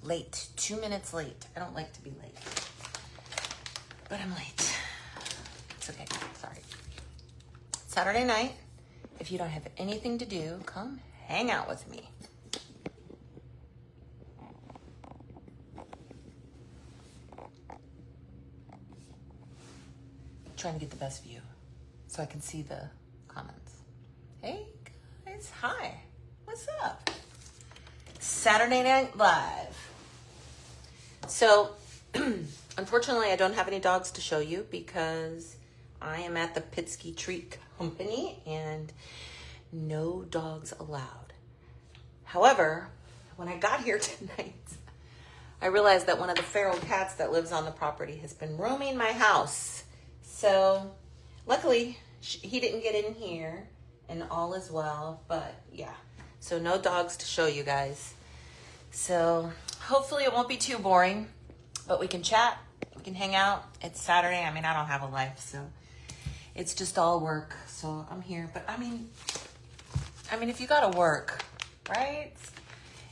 late, 2 minutes late. I don't like to be late, but I'm late. It's okay, sorry. Saturday night, if you don't have anything to do, come hang out with me. Trying to get the best view so I can see the comments. Hey guys, hi, what's up? Saturday Night Live. So, unfortunately, I don't have any dogs to show you because I am at the Pitsky Treat Company and no dogs allowed. However, when I got here tonight, I realized that one of the feral cats that lives on the property has been roaming my house. So, luckily, he didn't get in here and all is well, but yeah. So no dogs to show you guys. So hopefully it won't be too boring, but we can chat, we can hang out. It's Saturday. I mean, I don't have a life, so it's just all work. So I'm here, but I mean, if you gotta work, right?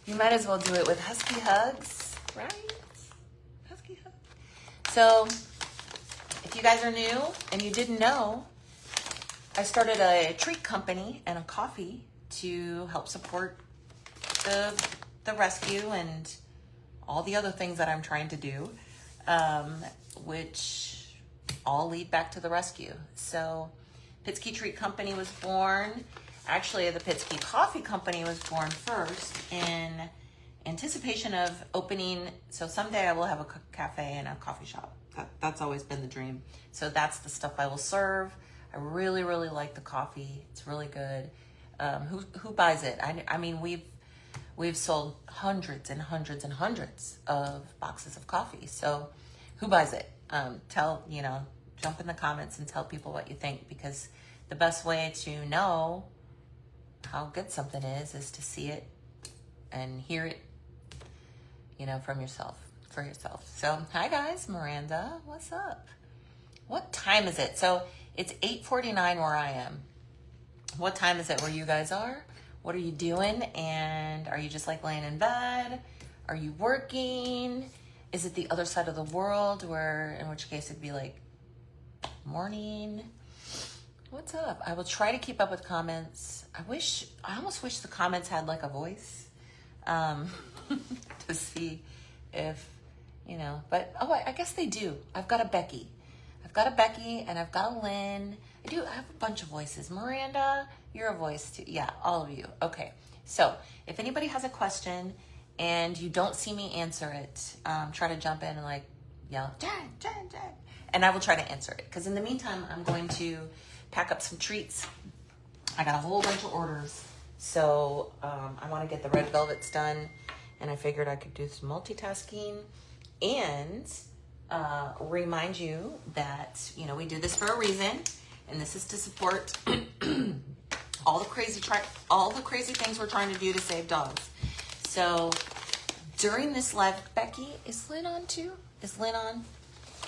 You might as well do it with husky hugs, right? Husky hugs. So if you guys are new and you didn't know, I started a treat company and a coffee to help support the rescue and all the other things that I'm trying to do, which all lead back to the rescue. So Pitsky Treat Company was born. Actually, the Pitsky Coffee Company was born first in anticipation of opening. So someday I will have a cafe and a coffee shop. That's always been the dream. So that's the stuff I will serve. I really, really like the coffee. It's really good. Who buys it? I mean, we've sold hundreds and hundreds and hundreds of boxes of coffee. So who buys it? Jump in the comments and tell people what you think, because the best way to know how good something is to see it and hear it, for yourself. So, hi guys, Miranda, what's up? What time is it? So it's 8:49 where I am. What time is it where you guys are? What are you doing? And are you just like laying in bed? Are you working? Is it the other side of the world, in which case it'd be like morning? What's up? I will try to keep up with comments. I almost wish the comments had like a voice, to see if, but I guess they do. I've got a Becky and I've got a Lynn. I have a bunch of voices. Miranda, you're a voice too. Yeah, all of you. Okay. So if anybody has a question and you don't see me answer it, try to jump in and yell, Jen, and I will try to answer it. Because in the meantime, I'm going to pack up some treats. I got a whole bunch of orders. So I want to get the red velvets done. And I figured I could do some multitasking and remind you that, we do this for a reason. And this is to support all the crazy things we're trying to do to save dogs. So during this live, Becky, is Lynn on too? Is Lynn on?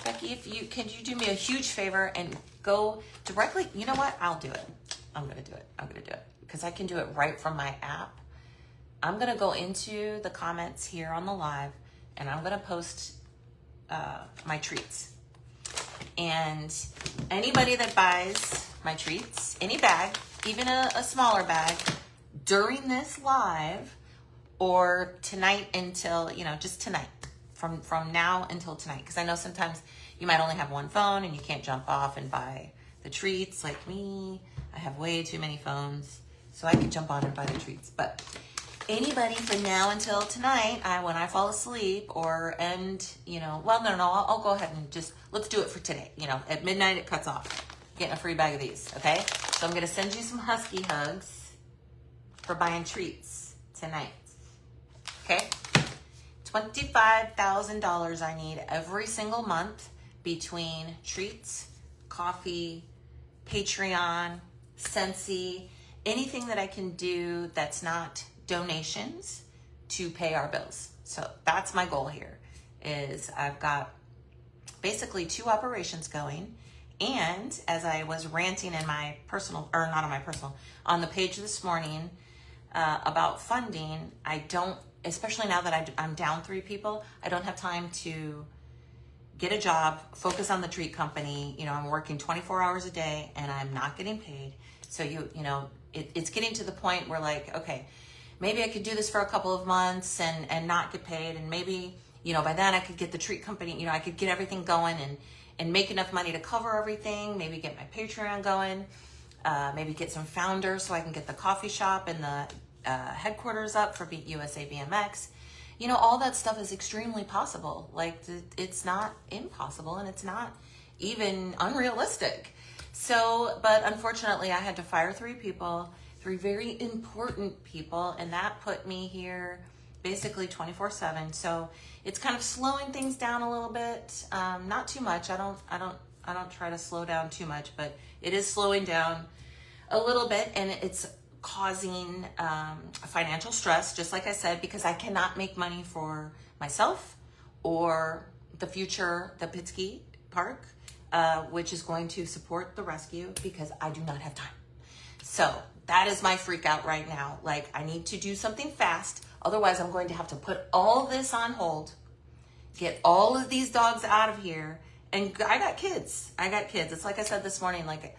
Becky, can you do me a huge favor and go directly? You know what? I'll do it. I'm going to do it because I can do it right from my app. I'm going to go into the comments here on the live and I'm going to post my treats. And anybody that buys my treats, any bag, even a smaller bag, during this live or tonight until, just tonight, from now until tonight. Because I know sometimes you might only have one phone and you can't jump off and buy the treats like me. I have way too many phones, so I can jump on and buy the treats. But anybody from now until tonight, when I fall asleep I'll go ahead and let's do it for today. At midnight it cuts off. Getting a free bag of these, okay? So I'm gonna send you some husky hugs for buying treats tonight, okay? $25,000 I need every single month between treats, coffee, Patreon, Sensi, anything that I can do that's not donations to pay our bills. So that's my goal here. Is I've got basically 2 operations going, and as I was ranting in my personal, on the page this morning about funding, I don't especially now that I'm down 3 people, I don't have time to get a job, focus on the treat company. You know, I'm working 24 hours a day and I'm not getting paid. So you know, it's getting to the point where like, okay, maybe I could do this for a couple of months and not get paid. And maybe, you know, by then I could get the treat company, you know, I could get everything going and make enough money to cover everything, maybe get my Patreon going, maybe get some founders so I can get the coffee shop and the headquarters up for USA BMX. You know, all that stuff is extremely possible. Like, it's not impossible, and it's not even unrealistic. So, but unfortunately, I had to fire 3 people, 3 very important people, and that put me here basically 24/7. So it's kind of slowing things down a little bit. Not too much. I don't try to slow down too much, but it is slowing down a little bit, and it's causing financial stress, just like I said, because I cannot make money for myself or the future, the Pitsky Park, which is going to support the rescue, because I do not have time. So that is my freak out right now. Like, I need to do something fast. Otherwise, I'm going to have to put all this on hold, get all of these dogs out of here. And I got kids. It's like I said this morning, like,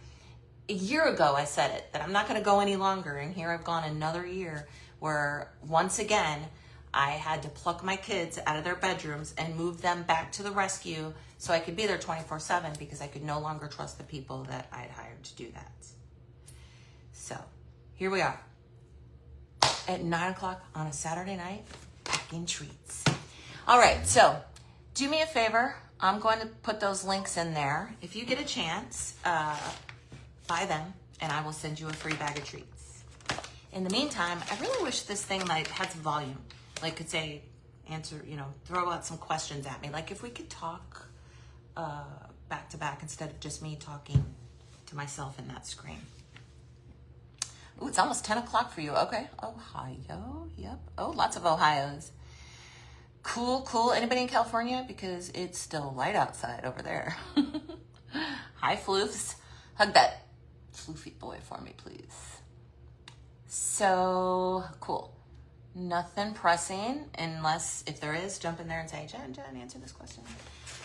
a year ago, I said it, that I'm not going to go any longer. And here I've gone another year where once again, I had to pluck my kids out of their bedrooms and move them back to the rescue so I could be there 24/7, because I could no longer trust the people that I'd hired to do that. So here we are at 9 o'clock on a Saturday night, packing treats. All right, so do me a favor. I'm going to put those links in there. If you get a chance, buy them, and I will send you a free bag of treats. In the meantime, I really wish this thing like had some volume, like could say, answer, you know, throw out some questions at me. Like if we could talk back to back instead of just me talking to myself in that screen. Ooh, it's almost 10 o'clock for you. Okay. Ohio. Yep. Oh, lots of Ohios. Cool, cool. Anybody in California? Because it's still light outside over there. Hi, floofs. Hug that floofy boy for me, please. So, cool. Nothing pressing, unless, if there is, jump in there and say, Jen, answer this question.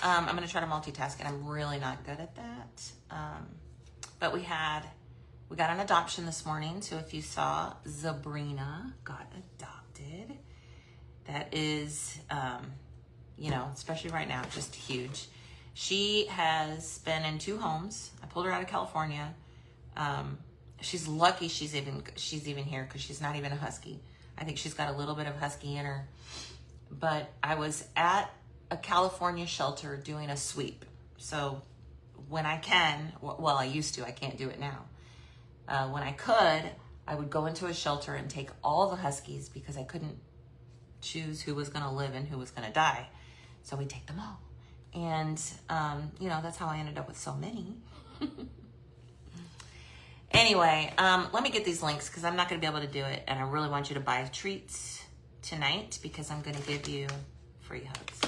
I'm going to try to multitask, and I'm really not good at that. But we got an adoption this morning. So if you saw, Sabrina got adopted. That is, you know, especially right now, just huge. She has been in 2 homes. I pulled her out of California. She's lucky she's even here, because she's not even a husky. I think she's got a little bit of husky in her. But I was at a California shelter doing a sweep. So when I can, well, I used to, I can't do it now. When I could, I would go into a shelter and take all the huskies, because I couldn't choose who was going to live and who was going to die. So we take them all. And, you know, that's how I ended up with so many. Anyway, let me get these links, because I'm not going to be able to do it. And I really want you to buy treats tonight, because I'm going to give you free hugs.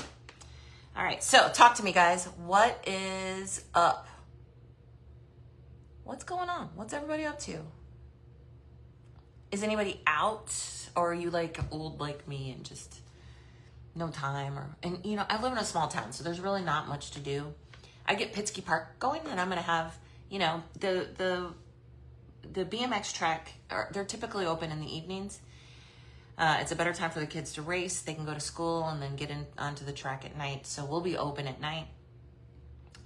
All right, so talk to me, guys. What is up? What's going on? What's everybody up to? Is anybody out? Or are you like old like me and just no time? And you know, I live in a small town, so there's really not much to do. I get Pitsky Park going, and I'm gonna have, you know, the BMX track, they're typically open in the evenings. It's a better time for the kids to race. They can go to school and then get onto the track at night. So we'll be open at night.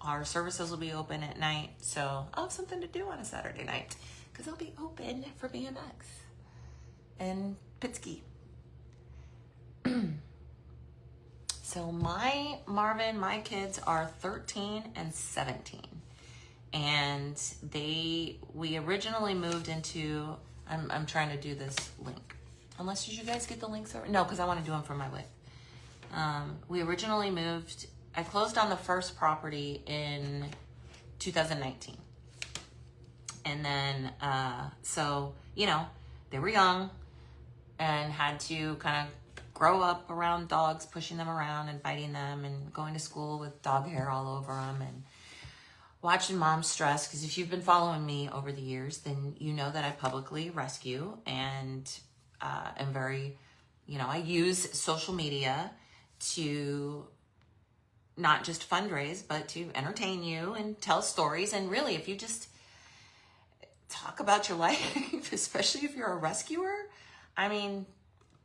Our services will be open at night. So I'll have something to do on a Saturday night, because I'll be open for BMX and Pitsky. So my kids are 13 and 17. And we originally moved into, I'm trying to do this link. Unless, did you guys get the links over? No, because I want to do them for my wife. We originally moved, I closed on the first property in 2019. And then, so, you know, they were young and had to kind of grow up around dogs, pushing them around and biting them and going to school with dog hair all over them and watching mom stress. Because if you've been following me over the years, then you know that I publicly rescue and am very You know, I use social media to not just fundraise, but to entertain you and tell stories. And really, if you just talk about your life, especially if you're a rescuer, I mean,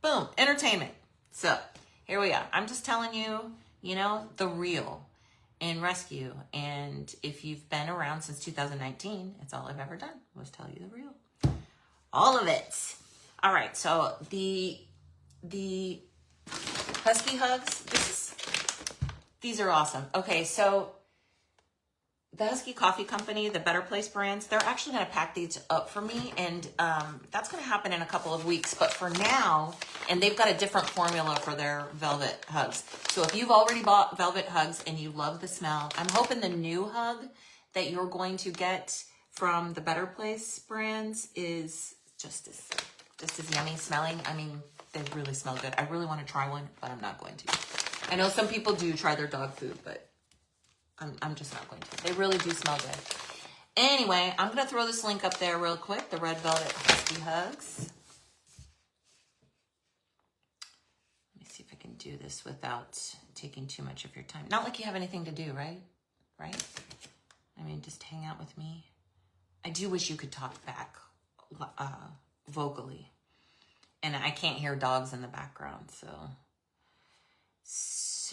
boom, entertainment. So here we are. I'm just telling you, you know, the real in rescue. And if you've been around since 2019, it's all I've ever done was tell you the real. All of it. All right, so the Husky Hugs, these are awesome. Okay, so the Husky Coffee Company, the Better Place brands, they're actually going to pack these up for me, and that's going to happen in a couple of weeks. But for now, and they've got a different formula for their Velvet Hugs. So if you've already bought Velvet Hugs and you love the smell, I'm hoping the new hug that you're going to get from the Better Place brands is just as yummy smelling. I mean, they really smell good. I really want to try one, but I'm not going to. I know some people do try their dog food, but I'm just not going to. They really do smell good. Anyway, I'm going to throw this link up there real quick, the Red Velvet Husky Hugs. Let me see if I can do this without taking too much of your time. Not like you have anything to do, right? Right? I mean, just hang out with me. I do wish you could talk back vocally. And I can't hear dogs in the background, So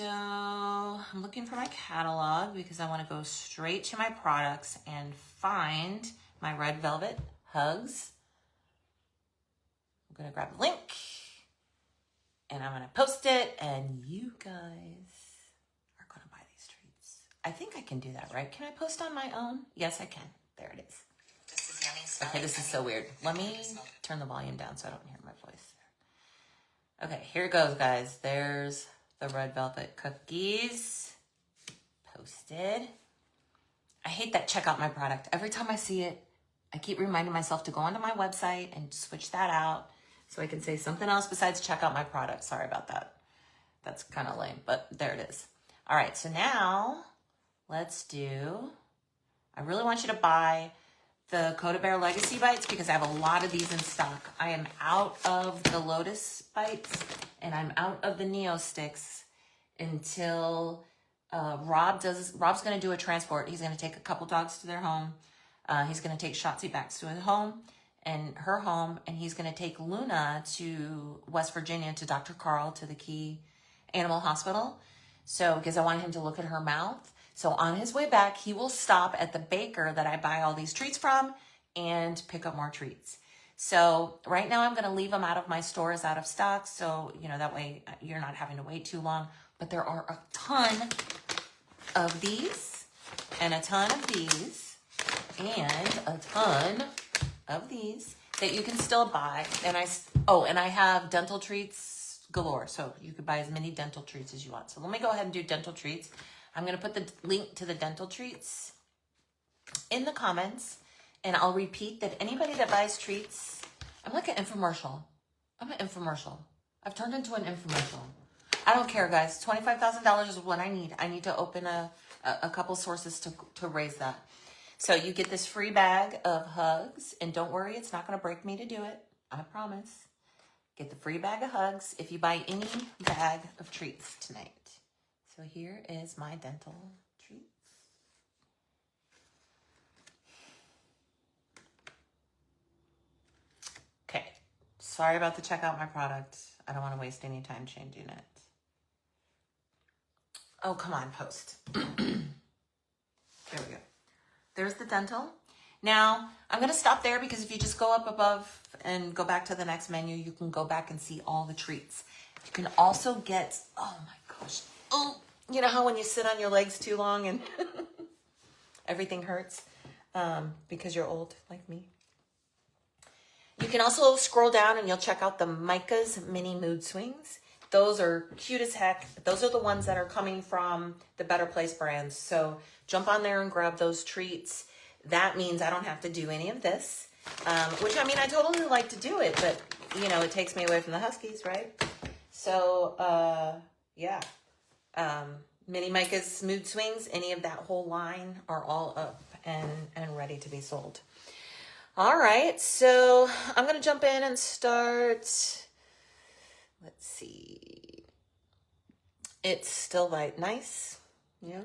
I'm looking for my catalog because I want to go straight to my products and find my Red Velvet Hugs. I'm going to grab the link and I'm going to post it, and you guys are going to buy these treats. I think I can do that, right? Can I post on my own? Yes, I can. There it is. This is yummy. Okay, this is so weird. Let me turn the volume down so I don't hear my voice. Okay, here it goes, guys. There's the Red Velvet cookies posted. I hate that check out my product. Every time I see it, I keep reminding myself to go onto my website and switch that out so I can say something else besides check out my product. Sorry about that. That's kind of lame, but there it is. All right, so now let's do, I really want you to buy the Coda Bear Legacy Bites because I have a lot of these in stock. I am out of the Lotus Bites and I'm out of the Neo Sticks until Rob's going to do a transport. He's going to take a couple dogs to their home. He's going to take Shotzi back to his home and her home, and he's going to take Luna to West Virginia to Dr. Carl, to the Key Animal Hospital. So, because I want him to look at her mouth. So on his way back, he will stop at the baker that I buy all these treats from and pick up more treats. So right now I'm going to leave them out of my stores, out of stock. So, you know, that way you're not having to wait too long. But there are a ton of these and a ton of these and a ton of these that you can still buy. And I have dental treats galore. So you could buy as many dental treats as you want. So let me go ahead and do dental treats. I'm going to put the link to the dental treats in the comments, and I'll repeat that anybody that buys treats, I'm like an infomercial. I'm an infomercial. I've turned into an infomercial. I don't care, guys. $25,000 is what I need. I need to open a couple sources to raise that. So you get this free bag of hugs, and don't worry, it's not going to break me to do it. I promise. Get the free bag of hugs if you buy any bag of treats tonight. So here is my dental treats. Okay, sorry about the check out my product. I don't want to waste any time changing it. Oh, come on, post. There we go. There's the dental. Now, I'm going to stop there because if you just go up above and go back to the next menu, you can go back and see all the treats. You can also get, oh my gosh, you know how when you sit on your legs too long and everything hurts because you're old like me? You can also scroll down and you'll check out the Micah's Mini Mood Swings. Those are cute as heck. Those are the ones that are coming from the Better Place brands. So jump on there and grab those treats. That means I don't have to do any of this, which I mean, I totally like to do it, but you know, it takes me away from the Huskies, right? So, yeah. Mini Micah's Mood Swings, any of that whole line are all up and ready to be sold. All right, so I'm going to jump in and start Let's see. It's still light. Nice. Yeah.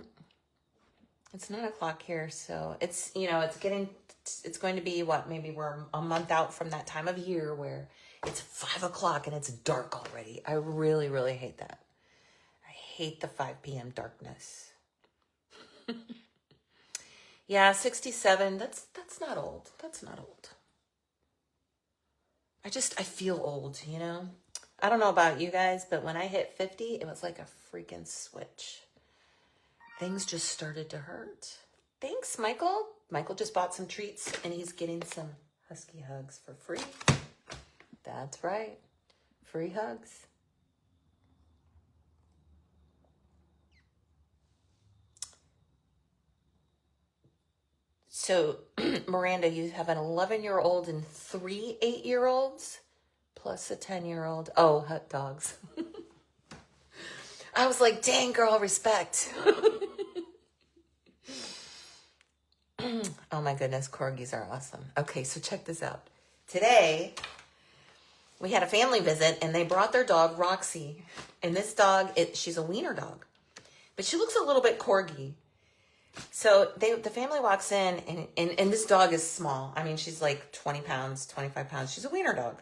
It's 9 o'clock here, so it's, it's going to be what, maybe we're a month out from that time of year where it's 5 o'clock and it's dark already. I really, really hate that. I hate the 5 p.m. darkness. Yeah, 67, that's not old. That's not old. I feel old, I don't know about you guys, but when I hit 50, it was like a freaking switch. Things just started to hurt. Thanks, Michael. Michael just bought some treats and he's getting some husky hugs for free. That's right. Free hugs. So, Miranda, you have an 11-year-old and 3 8-year-olds plus a 10-year-old. Oh, hot dogs. I was like, dang, girl, respect. Oh my goodness, corgis are awesome. Okay, so check this out. Today, we had a family visit and they brought their dog, Roxy. And this dog, she's a wiener dog, but she looks a little bit corgi. So the family walks in and this dog is small. I mean, she's like 20 pounds, 25 pounds. She's a wiener dog.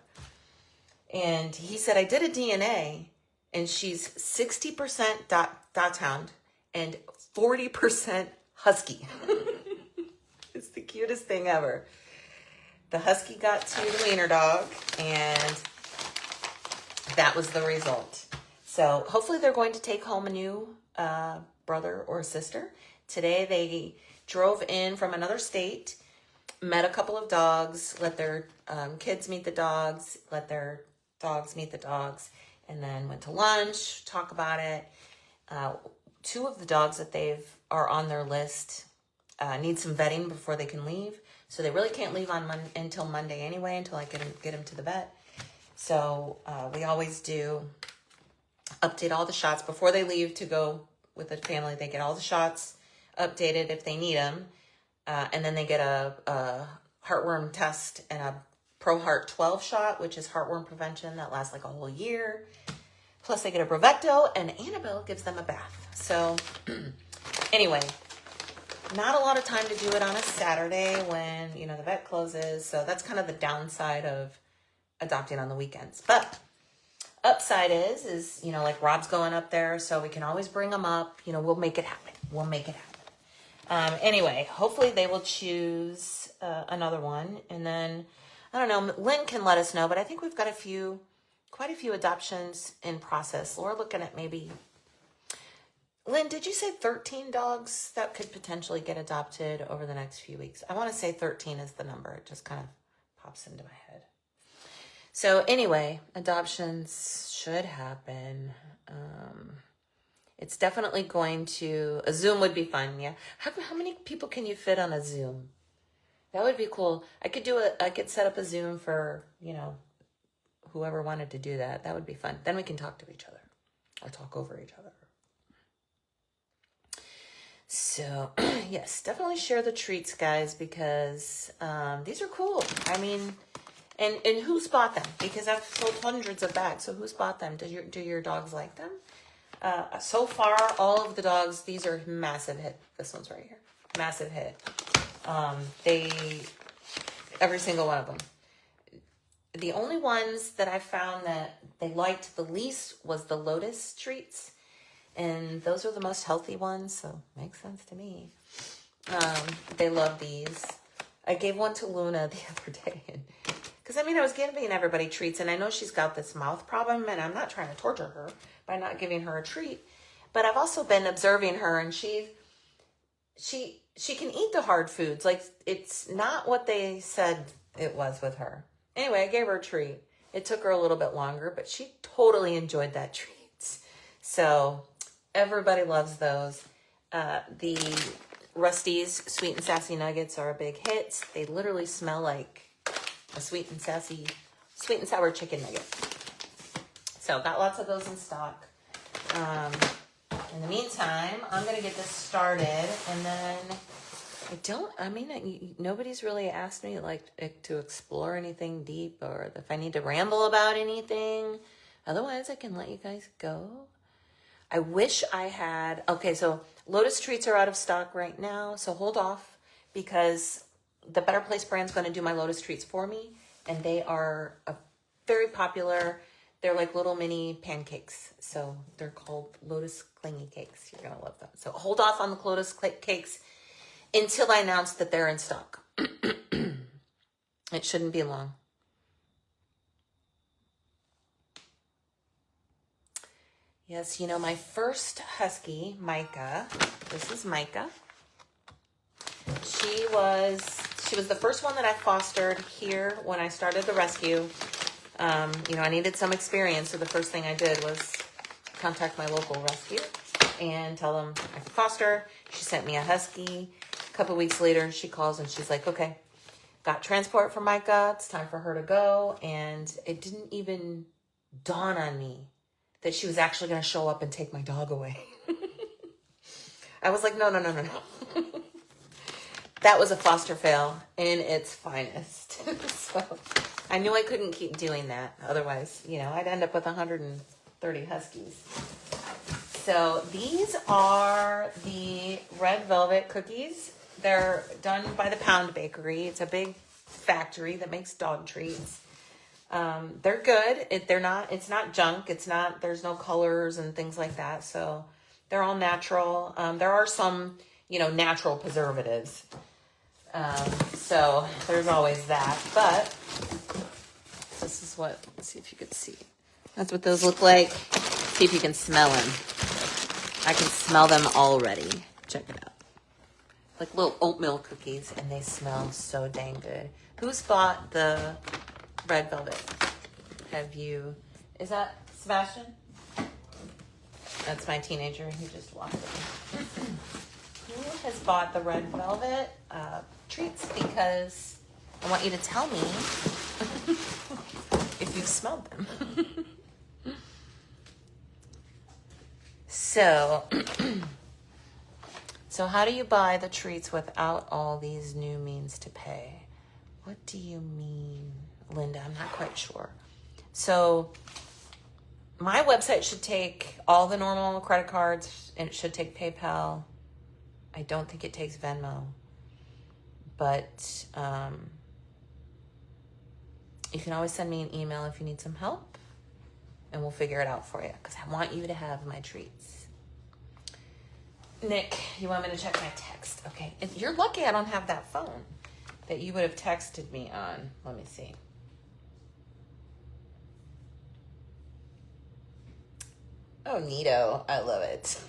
And he said, I did a DNA and she's 60% dachshund and 40% husky. It's the cutest thing ever. The husky got to the wiener dog, and that was the result. So hopefully they're going to take home a new brother or sister. Today they drove in from another state, met a couple of dogs, let their kids meet the dogs, let their dogs meet the dogs, and then went to lunch, talk about it. 2 of the dogs that are on their list need some vetting before they can leave. So they really can't leave until Monday anyway, until I get them to the vet. So we always do update all the shots before they leave to go with the family. They get all the shots updated if they need them. And then they get a heartworm test and a ProHeart 12 shot, which is heartworm prevention that lasts like a whole year. Plus they get a Bravecto, and Annabelle gives them a bath. So anyway, not a lot of time to do it on a Saturday when, the vet closes. So that's kind of the downside of adopting on the weekends. But upside is, like Rob's going up there, so we can always bring them up. We'll make it happen. We'll make it happen. Anyway, hopefully they will choose another one. And then, I don't know, Lynn can let us know, but I think we've got quite a few adoptions in process. We're looking at maybe... Lynn, did you say 13 dogs that could potentially get adopted over the next few weeks? I want to say 13 is the number. It just kind of pops into my head. So anyway, adoptions should happen. It's definitely going to... A Zoom would be fun, yeah. How many people can you fit on a Zoom? That would be cool. I could set up a Zoom for, whoever wanted to do that. That would be fun. Then we can talk to each other or talk over each other. So, yes, definitely share the treats, guys, because these are cool. I mean, and who's bought them? Because I've sold hundreds of bags, so who's bought them? Do your dogs like them? So far, all of the dogs, these are massive hit. This one's right here. Massive hit. Every single one of them. The only ones that I found that they liked the least was the Lotus treats. And those are the most healthy ones, so makes sense to me. They love these. I gave one to Luna the other day. Because, I was giving everybody treats, and I know she's got this mouth problem, and I'm not trying to torture her by not giving her a treat. But I've also been observing her, and she can eat the hard foods. Like, it's not what they said it was with her. Anyway, I gave her a treat. It took her a little bit longer, but she totally enjoyed that treat. So... everybody loves those. The Rusty's Sweet and Sassy Nuggets are a big hit. They literally smell like a sweet and sour chicken nugget. So got lots of those in stock. In the meantime, I'm going to get this started, and then nobody's really asked me to explore anything deep, or if I need to ramble about anything Otherwise, I can let you guys go. I wish I had... Okay, so Lotus Treats are out of stock right now, so hold off because the Better Place brand's going to do my Lotus Treats for me, and they are very popular. They're like little mini pancakes, so they're called Lotus Clingy Cakes. You're going to love them. So hold off on the Lotus Cakes until I announce that they're in stock. It shouldn't be long. Yes, you know, my first husky, Micah, this is Micah. She was the first one that I fostered here when I started the rescue. You know, I needed some experience, so the first thing I did was contact my local rescue and tell them I could foster. She sent me a husky. A couple weeks later, she calls and she's like, okay, got transport for Micah. It's time for her to go. And it didn't even dawn on me that she was actually going to show up and take my dog away. I was like, no. That was a foster fail in its finest. So I knew I couldn't keep doing that. Otherwise, you know, I'd end up with 130 huskies. So these are the red velvet cookies. They're done by the Pound Bakery. It's a big factory that makes dog treats. They're good. It's not junk. There's no colors and things like that. So they're all natural. There are some, you know, natural preservatives. So there's always that, but this is what, let's see if you can see. That's what those look like. See if you can smell them. I can smell them already. Check it out. Like little oatmeal cookies, and they smell so dang good. Who's bought the red velvet? Is that Sebastian? That's my teenager. He just walked in. Who has bought the red velvet treats? Because I want you to tell me if you've smelled them. So how do you buy the treats without all these new means to pay? What do you mean, Linda? I'm not quite sure. So my website should take all the normal credit cards, and it should take PayPal. I don't think it takes Venmo. But you can always send me an email if you need some help, and we'll figure it out for you, because I want you to have my treats. Nick, you want me to check my text? Okay. And you're lucky I don't have that phone that you would have texted me on. Let me see. Oh, neato. I love it.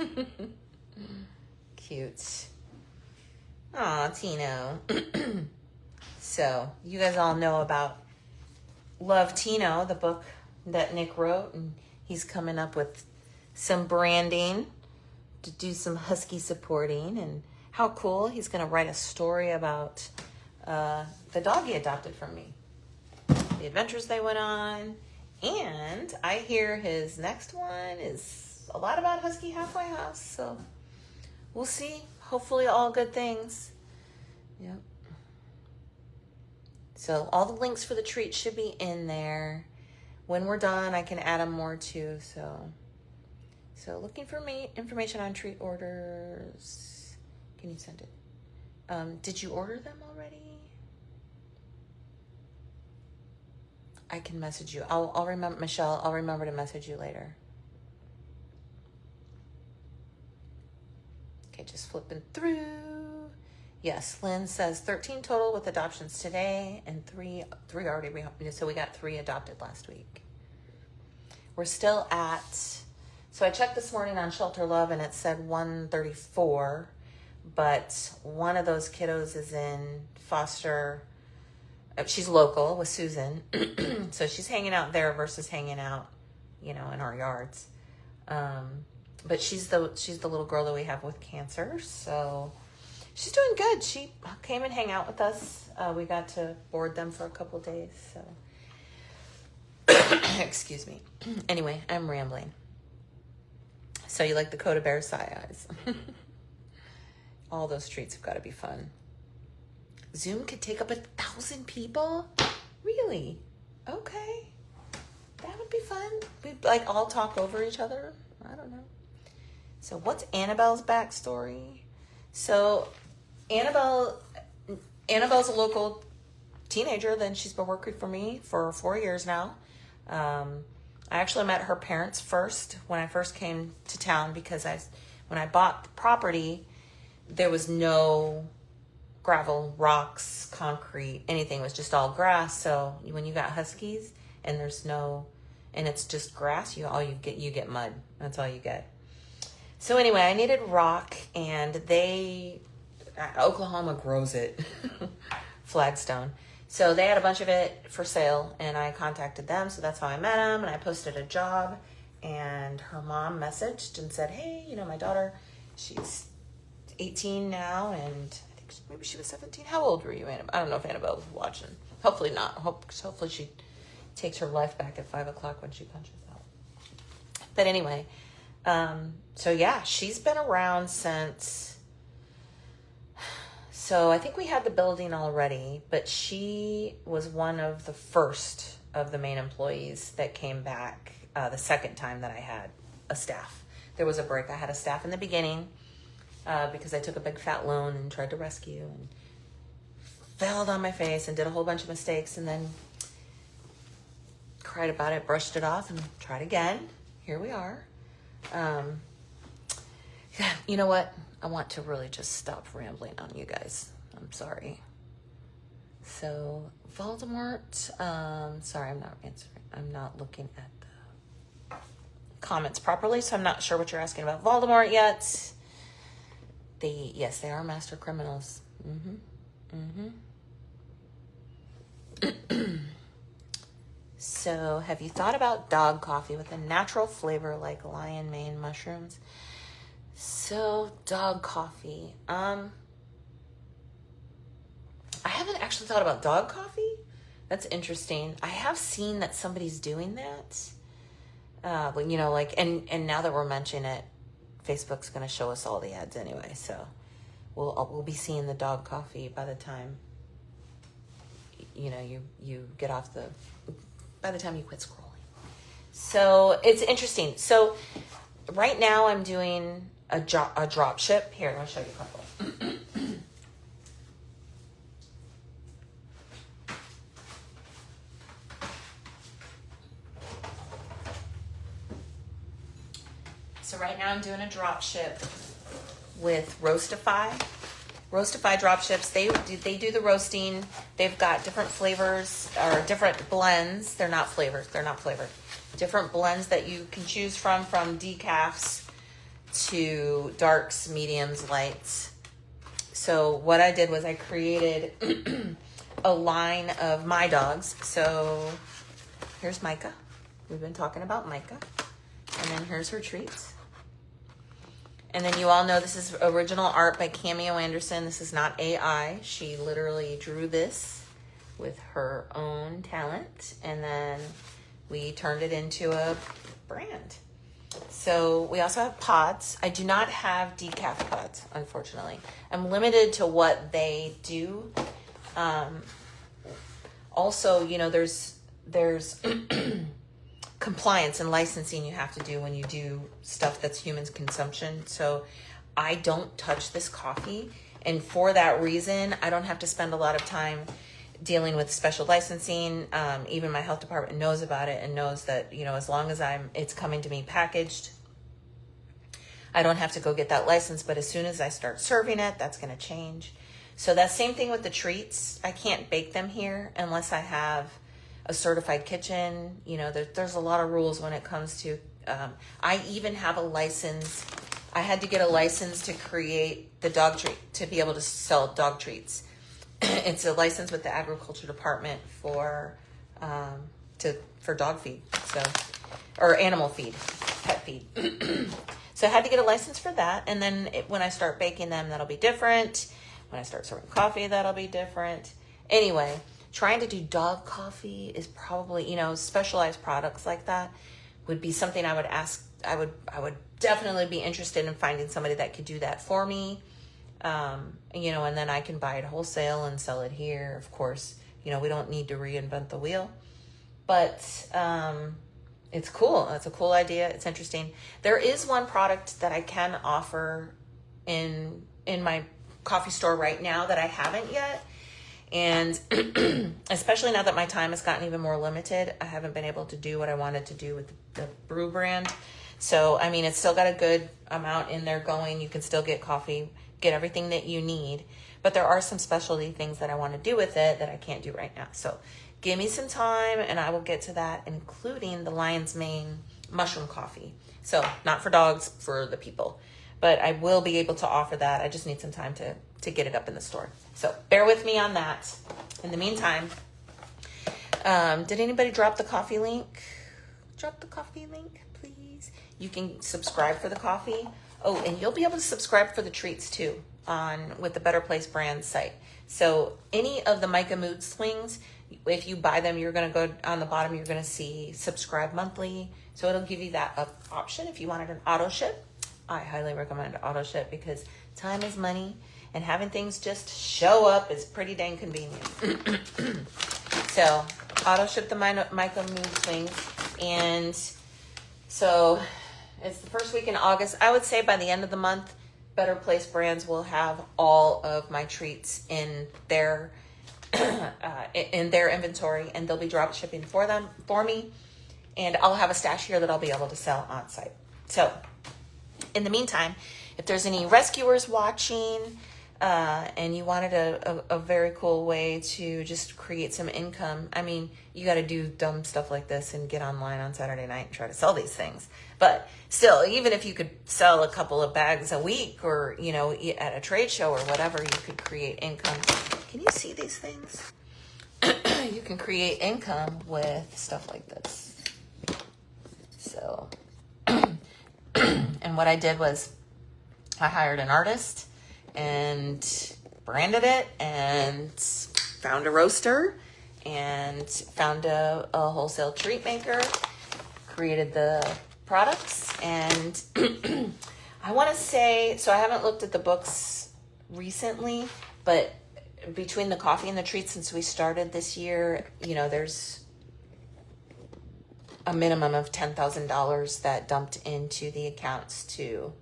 Cute. Aw, Tino. So, you guys all know about Love Tino, the book that Nick wrote, and he's coming up with some branding to do some husky supporting, and how cool. He's going to write a story about the dog he adopted from me, the adventures they went on, and I hear his next one is a lot about Husky Halfway House, so we'll see. Hopefully all good things. Yep. So all the links for the treats should be in there. When we're done, I can add them more too, So looking for me information on treat orders. Can you send it? Did you order them already? I can message you. I'll remember, Michelle. I'll remember to message you later. Okay, just flipping through. Yes, Lynn says 13 total with adoptions today, and three already. So we got 3 adopted last week. We're still at. So I checked this morning on Shelter Love, and it said 134, but one of those kiddos is in foster. She's local with Susan, so she's hanging out there versus hanging out, you know, in our yards. But she's the little girl that we have with cancer, so she's doing good. She came and hang out with us. We got to board them for a couple of days. So, excuse me. Anyway, I'm rambling. So you like the Coda Bear Sigh Eyes. All those treats have got to be fun. Zoom could take up 1,000 people? Really? Okay. That would be fun. We like all talk over each other. I don't know. So what's Annabelle's backstory? So Annabelle's a local teenager. Then she's been working for me for 4 years now. I actually met her parents first when I first came to town because when I bought the property, there was no gravel, rocks, concrete, anything. It was just all grass. So when you got huskies and and it's just grass, you get mud. That's all you get. So anyway, I needed rock, and Oklahoma grows it, flagstone. So they had a bunch of it for sale, and I contacted them. So that's how I met them, and I posted a job, and her mom messaged and said, hey, my daughter, she's 18 now, and I think maybe she was 17. How old were you, Annabelle? I don't know if Annabelle was watching. Hopefully not. Hopefully she takes her life back at 5 o'clock when she punches out. But anyway, so yeah, she's been around since... So I think we had the building already, but she was one of the first of the main employees that came back the second time that I had a staff. There was a break. I had a staff in the beginning because I took a big fat loan and tried to rescue and fell on my face and did a whole bunch of mistakes, and then cried about it, brushed it off, and tried again. Here we are. You know what? I want to really just stop rambling on you guys. I'm sorry. So, Voldemort, sorry, I'm not answering. I'm not looking at the comments properly, so I'm not sure what you're asking about Voldemort yet. Yes, they are master criminals. So, have you thought about dog coffee with a natural flavor like lion mane mushrooms? So, dog coffee. I haven't actually thought about dog coffee. That's interesting. I have seen that somebody's doing that. But and now that we're mentioning it, Facebook's going to show us all the ads anyway. So, we'll be seeing the dog coffee by the time you get off by the time you quit scrolling. So, it's interesting. So, right now I'm doing a drop ship. Here, I'll show you a couple. So right now I'm doing a drop ship with Roastify. Roastify drop ships. They do the roasting. They've got different flavors or different blends. They're not flavors. Different blends that you can choose from decafs to darks, mediums, lights. So what I did was I created a line of my dogs. So here's Micah. We've been talking about Micah. And then here's her treats. And then you all know this is original art by Cameo Anderson. This is not AI. She literally drew this with her own talent. And then we turned it into a brand. So we also have pods. I do not have decaf pods, unfortunately. I'm limited to what they do. Also, there's compliance and licensing you have to do when you do stuff that's human consumption. So I don't touch this coffee. And for that reason, I don't have to spend a lot of time dealing with special licensing. Even my health department knows about it and knows that, as long as it's coming to me packaged, I don't have to go get that license. But as soon as I start serving it, that's going to change. So that same thing with the treats. I can't bake them here unless I have a certified kitchen. There's a lot of rules when it comes to, I even have a license. I had to get a license to create the dog treat, to be able to sell dog treats. It's a license with the agriculture department for dog feed, or animal feed, pet feed. So I had to get a license for that. And then when I start baking them, that'll be different. When I start serving coffee, that'll be different. Anyway, trying to do dog coffee is probably, specialized products like that would be something I would ask. I would definitely be interested in finding somebody that could do that for me. And then I can buy it wholesale and sell it here. Of course, we don't need to reinvent the wheel, but, it's cool. It's a cool idea. It's interesting. There is one product that I can offer in my coffee store right now that I haven't yet. And especially now that my time has gotten even more limited, I haven't been able to do what I wanted to do with the brew brand. So, I mean, it's still got a good amount in there going. You can still get coffee, get everything that you need. But there are some specialty things that I want to do with it that I can't do right now. So give me some time and I will get to that, including the Lion's Mane mushroom coffee. So not for dogs, for the people. But I will be able to offer that. I just need some time to get it up in the store. So bear with me on that. In the meantime, did anybody drop the coffee link? Drop the coffee link, please. You can subscribe for the coffee. Oh, and you'll be able to subscribe for the treats too with the Better Place brand site. So any of the Micah Mood Swings, if you buy them, you're going to go on the bottom, you're going to see subscribe monthly. So it'll give you that option if you wanted an auto ship. I highly recommend auto ship because time is money and having things just show up is pretty dang convenient. So auto ship the Micah Mood Swings. And so it's the first week in August. I would say by the end of the month, Better Place Brands will have all of my treats in their inventory, and they'll be drop shipping for me, and I'll have a stash here that I'll be able to sell on site. So in the meantime, if there's any rescuers watching and you wanted a very cool way to just create some income, I mean, you got to do dumb stuff like this and get online on Saturday night and try to sell these things. But still, even if you could sell a couple of bags a week or, you know, at a trade show or whatever, you could create income. Can you see these things? You can create income with stuff like this. So, and what I did was I hired an artist and branded it and found a roaster and found a wholesale treat maker, created the products, and I want to say, so I haven't looked at the books recently, but between the coffee and the treats since we started this year, you know, there's a minimum of $10,000 that dumped into the accounts to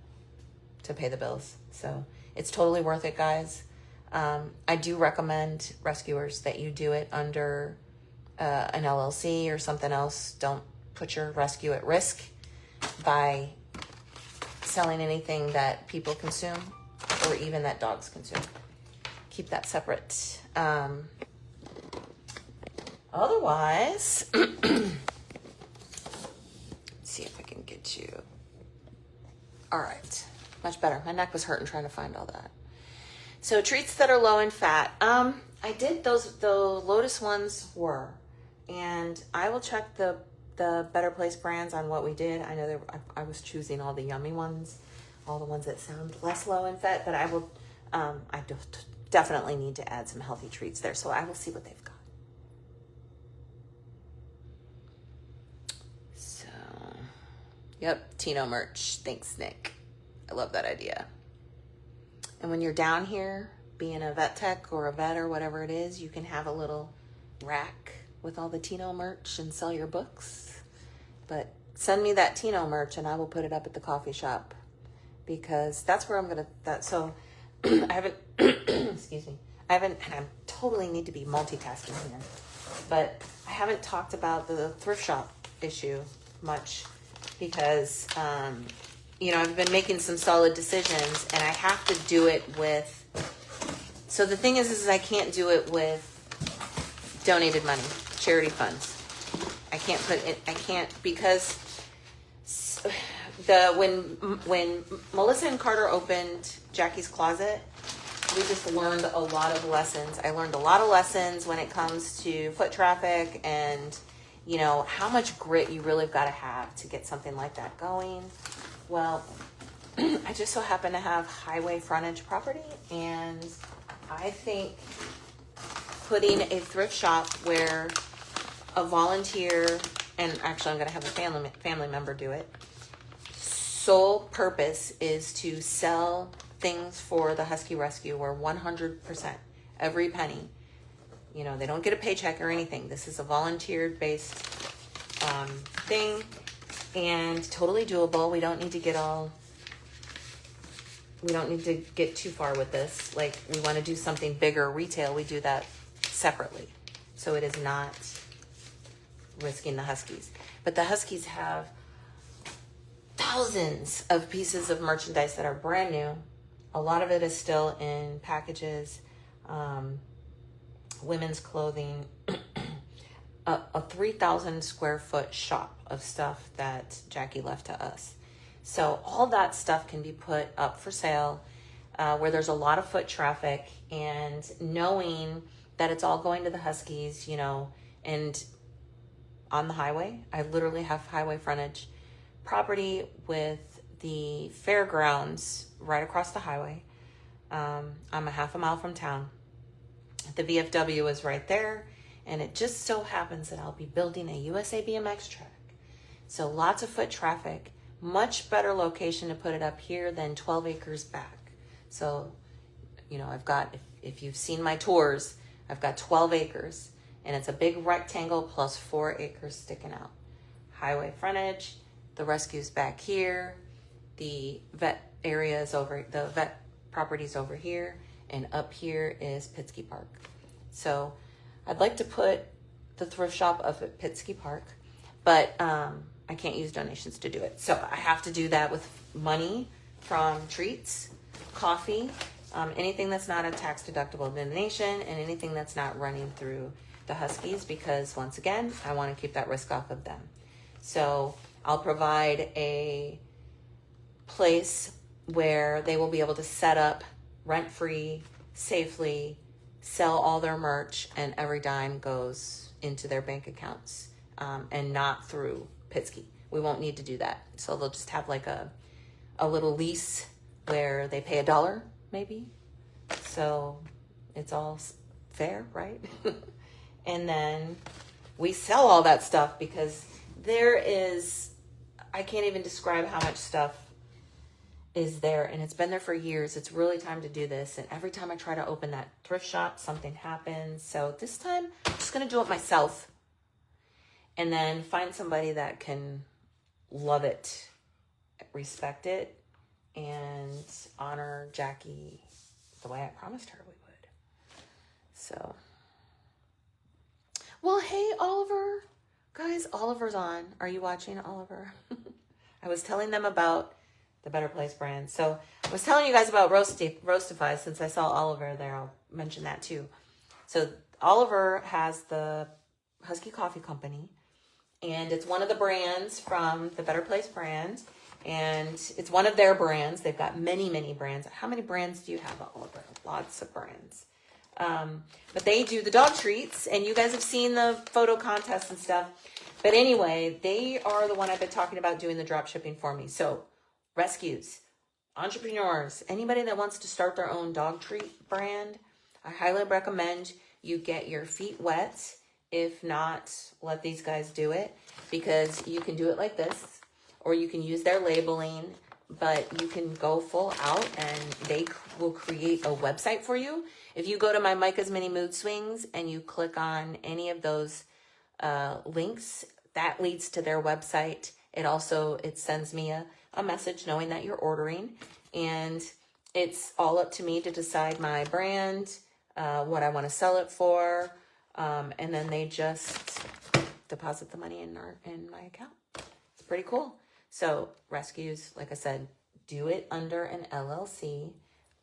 pay the bills. So it's totally worth it, guys. I do recommend rescuers that you do it under an LLC or something else. Don't put your rescue at risk by selling anything that people consume or even that dogs consume. Keep that separate. Otherwise, let's see if I can get you. All right, much better. My neck was hurting trying to find all that. So treats that are low in fat. I did those, the Lotus ones were, and I will check the Better Place brands on what we did. I know I was choosing all the yummy ones, all the ones that sound less low in fat, but I will, I definitely need to add some healthy treats there. So I will see what they've got. So, yep, Tino merch. Thanks, Nick. I love that idea. And when you're down here, being a vet tech or a vet or whatever it is, you can have a little rack with all the Tino merch and sell your books. But send me that Tino merch and I will put it up at the coffee shop, because that's where I'm going to, so I haven't, excuse me, and I totally need to be multitasking here, but I haven't talked about the thrift shop issue much because, you know, I've been making some solid decisions and I have to do it with, so the thing is I can't do it with donated money, charity funds. I can't put it, I can't, because when Melissa and Carter opened Jackie's Closet, we just learned a lot of lessons. I learned a lot of lessons when it comes to foot traffic and, you know, how much grit you really got to have to get something like that going. Well, I just so happen to have highway frontage property, and I think putting a thrift shop where a volunteer, and actually I'm going to have a family member do it, sole purpose is to sell things for the Husky Rescue, where 100%, every penny, you know, they don't get a paycheck or anything. This is a volunteer-based thing, and totally doable. We don't need to get too far with this. Like, we want to do something bigger retail, we do that separately. So it is not risking the Huskies. But the Huskies have thousands of pieces of merchandise that are brand new. A lot of it is still in packages, women's clothing, a 3,000 square foot shop of stuff that Jackie left to us. So all that stuff can be put up for sale, where there's a lot of foot traffic, and knowing that it's all going to the Huskies, you know, and on the highway. I literally have highway frontage property with the fairgrounds right across the highway. I'm a half a mile from town. The VFW is right there, and it just so happens that I'll be building a USA BMX track. So lots of foot traffic, much better location to put it up here than 12 acres back. So, you know, I've got, if you've seen my tours, I've got 12 acres, and it's a big rectangle plus 4 acres sticking out. Highway frontage, the rescue's back here, the vet area is over, the vet property's over here, and up here is Pitsky Park. So I'd like to put the thrift shop up at Pitsky Park, but I can't use donations to do it. So I have to do that with money from treats, coffee, anything that's not a tax deductible donation, and anything that's not running through the Huskies, because once again, I want to keep that risk off of them. So I'll provide a place where they will be able to set up rent-free, safely, sell all their merch, and every dime goes into their bank accounts, and not through Pitsky. We won't need to do that. So they'll just have like a little lease where they pay $1 maybe. So it's all fair, right? And then we sell all that stuff, because there is, I can't even describe how much stuff is there, and it's been there for years. It's really time to do this, and every time I try to open that thrift shop, something happens. So this time I'm just gonna do it myself, and then find somebody that can love it, respect it, and honor Jackie the way I promised her we would. So, well, hey, Oliver. Guys, Oliver's on. Are you watching, Oliver? I was telling them about the Better Place brand. So I was telling you guys about Roastify. Since I saw Oliver there, I'll mention that too. So Oliver has the Husky Coffee Company, and it's one of the brands from the Better Place brand, and it's one of their brands. They've got many, many brands. How many brands do you have, Oliver? Lots of brands. But they do the dog treats, and you guys have seen the photo contests and stuff. But anyway, they are the one I've been talking about doing the drop shipping for me. So rescues, entrepreneurs, anybody that wants to start their own dog treat brand, I highly recommend you get your feet wet. If not, let these guys do it, because you can do it like this, or you can use their labeling, but you can go full out and they will create a website for you. If you go to my Micah's Mini Mood Swings and you click on any of those links, that leads to their website. It sends me a message knowing that you're ordering, and it's all up to me to decide my brand, what I want to sell it for, and then they just deposit the money in my account. It's pretty cool. So rescues, like I said, do it under an LLC,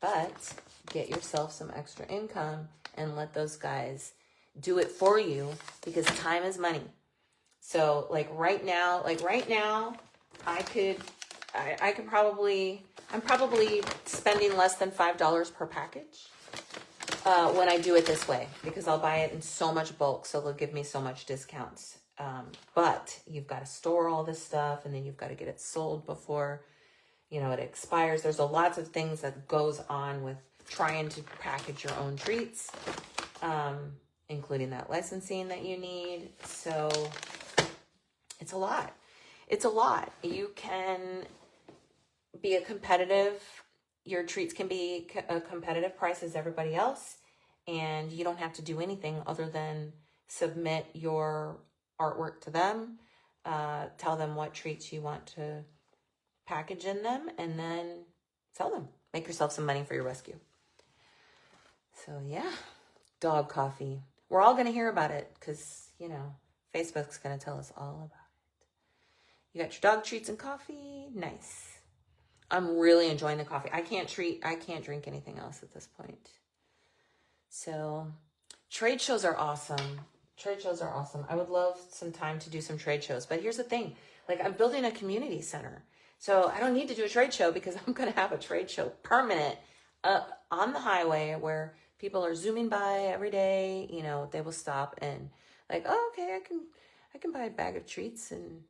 but get yourself some extra income and let those guys do it for you, because time is money. So right now, I'm probably spending less than $5 per package when I do it this way, because I'll buy it in so much bulk, so they'll give me so much discounts. But you've got to store all this stuff, and then you've got to get it sold before, it expires. There's lots of things that goes on with trying to package your own treats, including that licensing that you need. So it's a lot. It's a lot. You can be your treats can be a competitive price as everybody else, and you don't have to do anything other than submit your artwork to them. tell them what treats you want to package in them, and then sell them. Make yourself some money for your rescue. So yeah, dog coffee. We're all going to hear about it because, you know, Facebook's going to tell us all about it. You got your dog treats and coffee. Nice. I'm really enjoying the coffee. I can't drink anything else at this point. So trade shows are awesome. Trade shows are awesome. I would love some time to do some trade shows. But here's the thing. Like, I'm building a community center. So I don't need to do a trade show because I'm going to have a trade show permanent on the highway where people are zooming by every day. You know, they will stop and like, oh, okay, I can buy a bag of treats and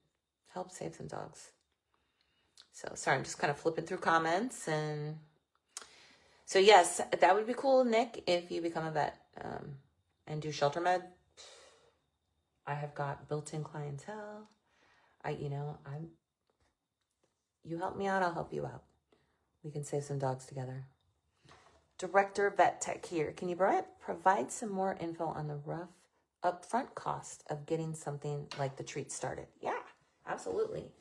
help save some dogs. So sorry, I'm just kind of flipping through comments. And so yes, that would be cool, Nick, if you become a vet and do shelter med. I have got built-in clientele. You help me out, I'll help you out. We can save some dogs together. Director Vet Tech here. Can you provide some more info on the rough upfront cost of getting something like the treat started? Yeah, absolutely.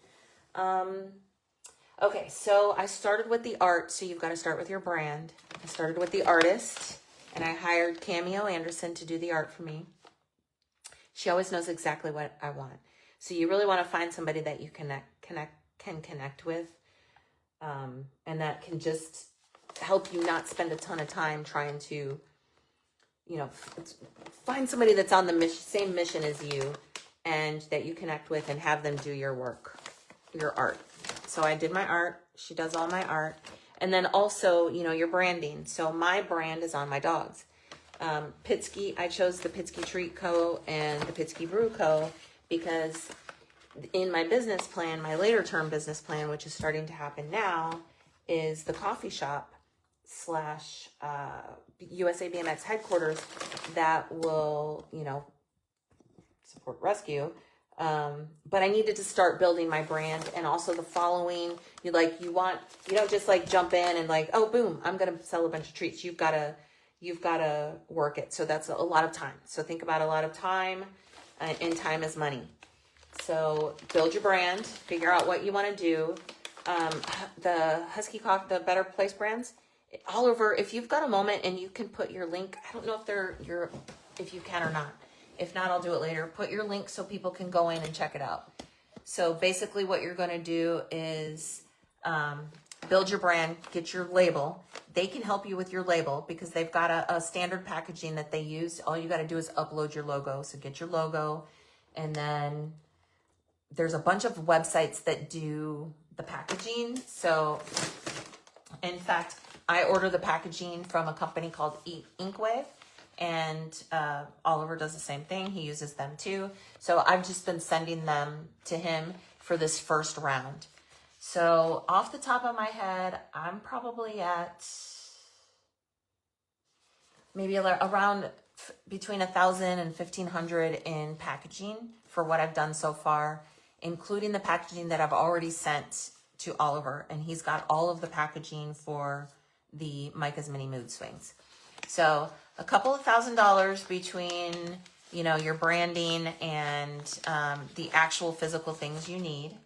Okay, so I started with the art, so you've got to start with your brand. I started with the artist, and I hired Cameo Anderson to do the art for me. She always knows exactly what I want. So you really want to find somebody that you can connect with, and that can just help you not spend a ton of time trying to, you know, find somebody that's on the same mission as you and that you connect with and have them do your work, your art. So I did my art. She does all my art. And then also, you know, your branding. So my brand is on my dogs. Pitsky, I chose the Pitsky Treat Co. and the Pitsky Brew Co. because in my business plan, my later term business plan, which is starting to happen now, is the coffee shop / USA BMX headquarters that will, you know, support rescue. But I needed to start building my brand and also the following. You don't just like jump in and like, oh, boom, I'm going to sell a bunch of treats. You've got to work it. So that's a lot of time. So think about a lot of time, and time is money. So build your brand, figure out what you want to do. The Husky Coffee, the Better Place brands, all over. If you've got a moment and you can put your link, I don't know if you can or not. If not, I'll do it later. Put your link so people can go in and check it out. So basically what you're going to do is build your brand, get your label. They can help you with your label because they've got a standard packaging that they use. All you got to do is upload your logo. So get your logo, and then there's a bunch of websites that do the packaging. So in fact, I order the packaging from a company called Inkwave, and Oliver does the same thing. He uses them too. So I've just been sending them to him for this first round. So off the top of my head, I'm probably at maybe around between 1,000 and 1,500 in packaging for what I've done so far, including the packaging that I've already sent to Oliver. And he's got all of the packaging for the Micah's Mini Mood Swings. So a couple of $1,000s between, you know, your branding and the actual physical things you need.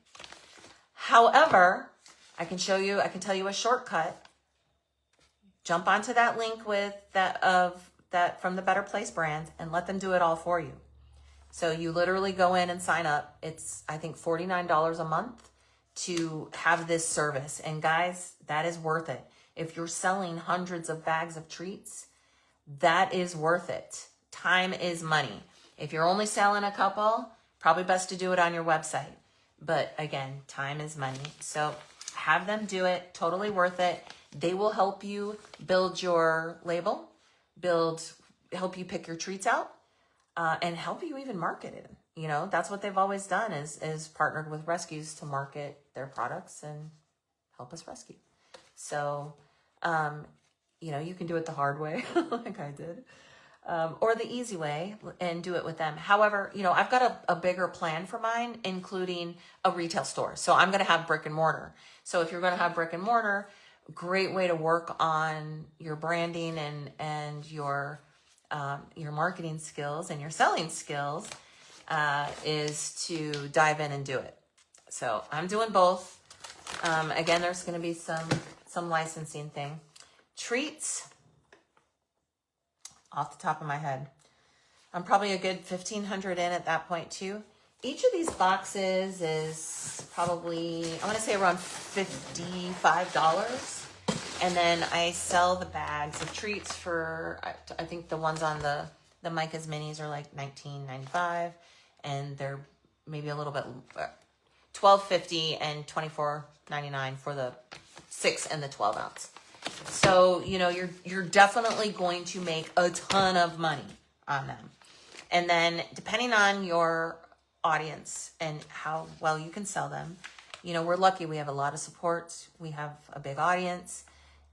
However, I can tell you a shortcut. Jump onto that link with that from the Better Place brand and let them do it all for you. So you literally go in and sign up. It's, I think, $49 a month to have this service. And guys, that is worth it. If you're selling hundreds of bags of treats, that is worth it. Time is money. If you're only selling a couple, probably best to do it on your website. But again, time is money. So have them do it. Totally worth it. They will help you build your label, help you pick your treats out, and help you even market it. You know, that's what they've always done is partnered with rescues to market their products and help us rescue. So, you know, you can do it the hard way like I did, or the easy way and do it with them. However, you know, I've got a bigger plan for mine, including a retail store. So I'm going to have brick and mortar. So if you're going to have brick and mortar, great way to work on your branding and your marketing skills and your selling skills. is to dive in and do it. So I'm doing both. Again, there's going to be some licensing thing. Treats, off the top of my head, I'm probably a good $1,500 in at that point too. Each of these boxes is probably, I want to say around $55. And then I sell the bags of treats for, I think the ones on the Micah's minis are like $19.95, and they're maybe a little bit $12.50 and $24.99 for the 6 and the 12 ounce. So, you know, you're definitely going to make a ton of money on them. And then depending on your audience and how well you can sell them, you know, we're lucky. We have a lot of support. We have a big audience,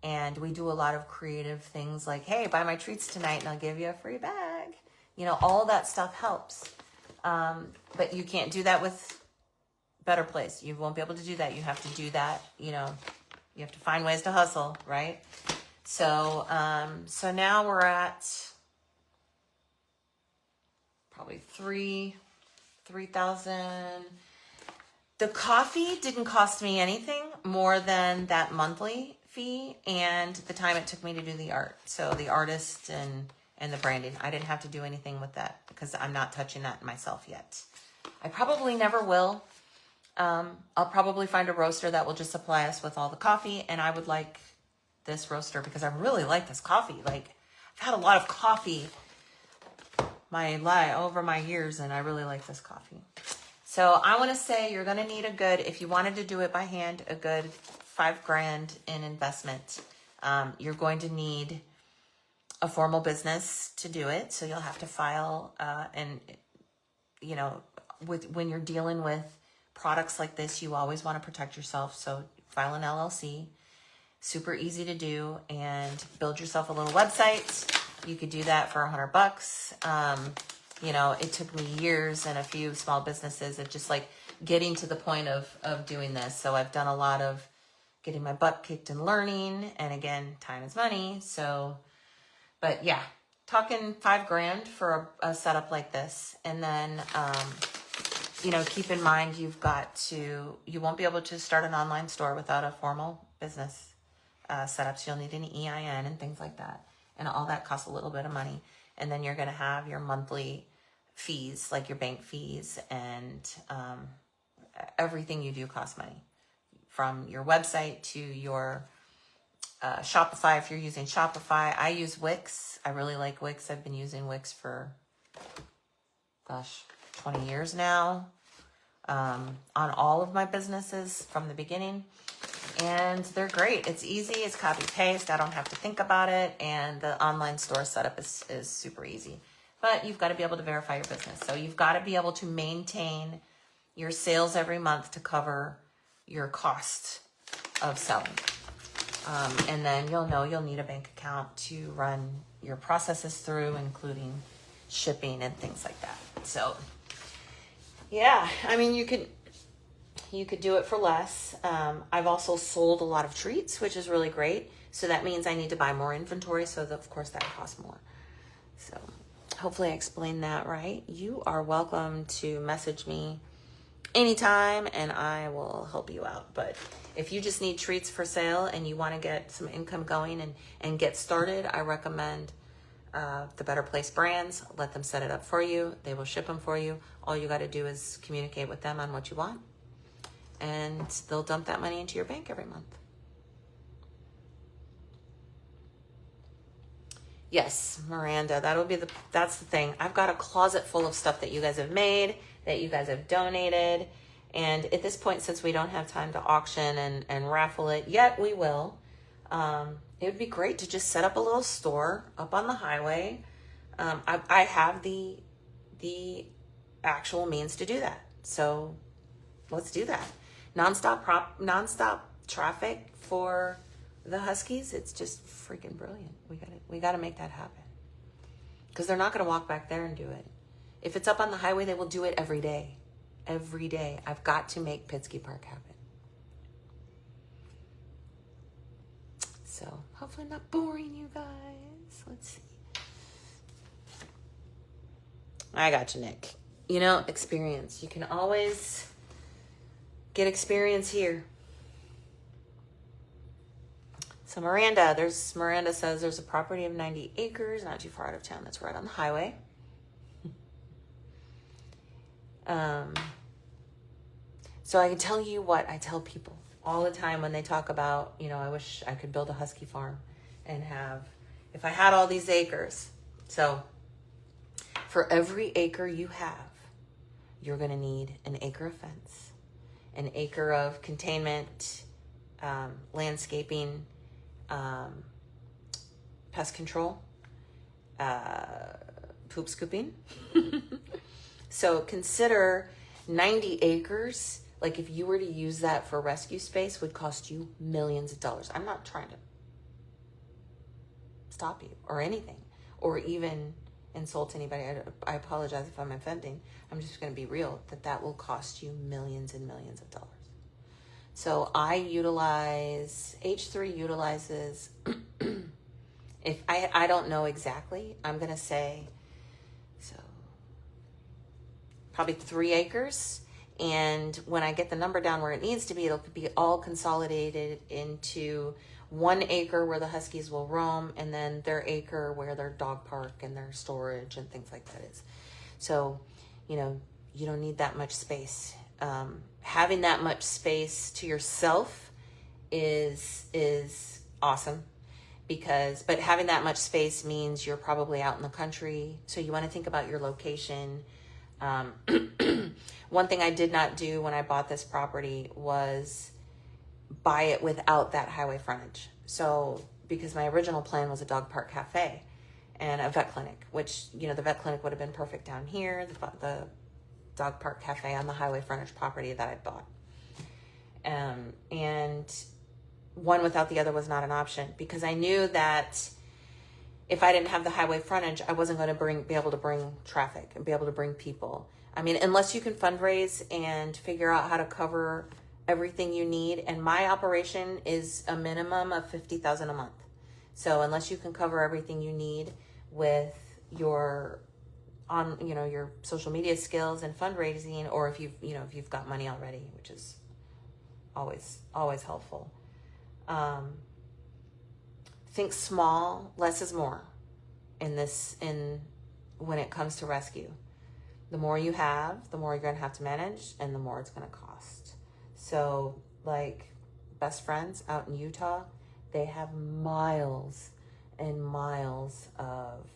and we do a lot of creative things like, hey, buy my treats tonight and I'll give you a free bag. You know, all that stuff helps. But you can't do that with Better Place. You won't be able to do that. You have to do that, you know, you have to find ways to hustle, right? So, so now we're at probably 3,000. The coffee didn't cost me anything more than that monthly fee and the time it took me to do the art. So the artist and the branding, I didn't have to do anything with that because I'm not touching that myself yet. I probably never will. I'll probably find a roaster that will just supply us with all the coffee, and I would like this roaster because I really like this coffee. Like, I've had a lot of coffee over my years, and I really like this coffee. So I want to say you're going to need if you wanted to do it by hand, a good $5,000 in investment. You're going to need a formal business to do it. So you'll have to file, and you know, when you're dealing with products like this, you always want to protect yourself. So file an LLC, super easy to do, and build yourself a little website. You could do that for $100. You know, it took me years and a few small businesses of just like getting to the point of doing this. So I've done a lot of getting my butt kicked and learning. And again, time is money. So, but yeah, talking $5,000 for a setup like this. And then, you know, keep in mind, you won't be able to start an online store without a formal business setup. So you'll need an EIN and things like that. And all that costs a little bit of money. And then you're going to have your monthly fees, like your bank fees, and everything you do costs money. From your website to your Shopify, if you're using Shopify. I use Wix. I really like Wix. I've been using Wix for, 20 years now, on all of my businesses from the beginning. And they're great. It's easy. It's copy paste. I don't have to think about it. And the online store setup is super easy. But you've got to be able to verify your business. So you've got to be able to maintain your sales every month to cover your cost of selling. And then you'll need a bank account to run your processes through, including shipping and things like that. So yeah, I mean, you could do it for less. I've also sold a lot of treats, which is really great. So that means I need to buy more inventory. So of course that costs more. So hopefully I explained that right. You are welcome to message me anytime and I will help you out. But if you just need treats for sale and you want to get some income going and get started, I recommend the Better Place brands. Let them set it up for you. They will ship them for you. All you got to do is communicate with them on what you want, and they'll dump that money into your bank every month. Yes, Miranda, that's the thing. I've got a closet full of stuff that you guys have made, that you guys have donated. And at this point, since we don't have time to auction and raffle it yet, we will. It would be great to just set up a little store up on the highway. I have the actual means to do that. So let's do that. Nonstop traffic for the Huskies. It's just freaking brilliant. We got to make that happen, because they're not going to walk back there and do it. If it's up on the highway, they will do it every day. Every day. I've got to make Pitsky Park happen. So hopefully I'm not boring you guys. Let's see. I got you, Nick. you know, experience. You can always get experience here. So Miranda says there's a property of 90 acres, not too far out of town. That's right on the highway. So I can tell you what I tell people all the time when they talk about, you know, I wish I could build a husky farm and if I had all these acres. So for every acre you have, you're going to need an acre of fence, an acre of containment, landscaping, pest control, poop scooping. So consider 90 acres. Like if you were to use that for rescue space, would cost you millions of dollars. I'm not trying to stop you or anything, or even insult anybody. I apologize if I'm offending. I'm just going to be real, that will cost you millions and millions of dollars. So H3 utilizes, if I don't know exactly, I'm going to say, so probably 3 acres. And when I get the number down where it needs to be, it'll be all consolidated into 1 acre where the Huskies will roam, and then their acre where their dog park and their storage and things like that is. So, you know, you don't need that much space. Having that much space to yourself is awesome, but having that much space means you're probably out in the country. So you want to think about your location. One thing I did not do when I bought this property was buy it without that highway frontage. So, because my original plan was a dog park cafe and a vet clinic, which, you know, the vet clinic would have been perfect down here, the dog park cafe on the highway frontage property that I bought. And one without the other was not an option, because I knew that if I didn't have the highway frontage, I wasn't going to be able to bring traffic and be able to bring people. I mean, unless you can fundraise and figure out how to cover everything you need. And my operation is a minimum of $50,000 a month. So unless you can cover everything you need with your your social media skills and fundraising, or if you've got money already, which is always helpful. Think small, less is more when it comes to rescue. The more you have, the more you're going to have to manage, and the more it's going to cost. So, like Best Friends out in Utah, they have miles and miles of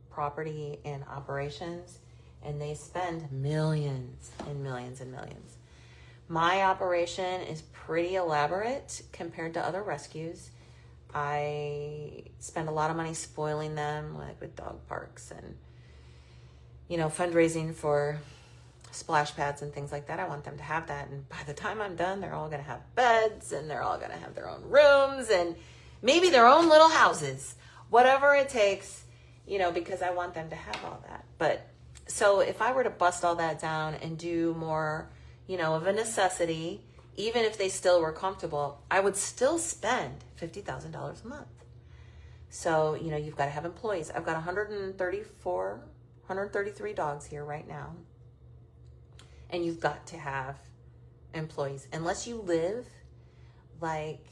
property and operations, and they spend millions and millions and millions. My operation is pretty elaborate compared to other rescues. I spend a lot of money spoiling them, like with dog parks and, fundraising for splash pads and things like that. I want them to have that. And by the time I'm done, they're all going to have beds, and they're all going to have their own rooms and maybe their own little houses, whatever it takes, because I want them to have all that. But so if I were to bust all that down and do more, of a necessity, even if they still were comfortable, I would still spend $50,000 a month. So, you've got to have employees. I've got 133 dogs here right now. And you've got to have employees. Unless you live like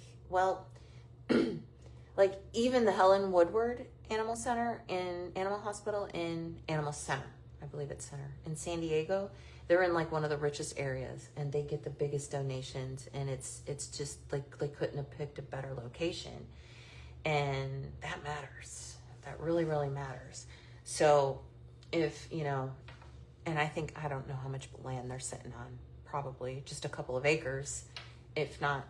even the Helen Woodward Animal Center Animal Hospital in Animal Center, I believe it's Center, in San Diego. They're in like one of the richest areas, and they get the biggest donations, and it's just like they couldn't have picked a better location. And that matters. That really, really matters. So if, and I don't know how much land they're sitting on, probably just a couple of acres, if not,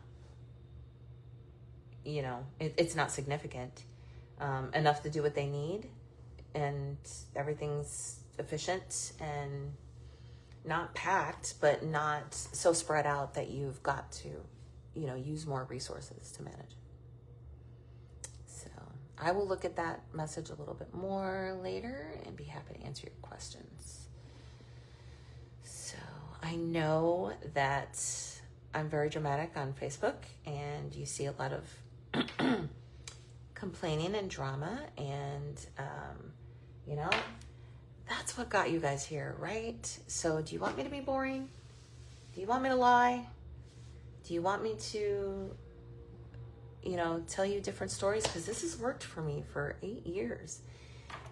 it's not significant, enough to do what they need, and everything's efficient and not packed, but not so spread out that you've got to, use more resources to manage. So I will look at that message a little bit more later and be happy to answer your questions. So I know that I'm very dramatic on Facebook, and you see a lot of complaining and drama, and, that's what got you guys here, right? So do you want me to be boring? Do you want me to lie? Do you want me to, tell you different stories? Because this has worked for me for 8 years.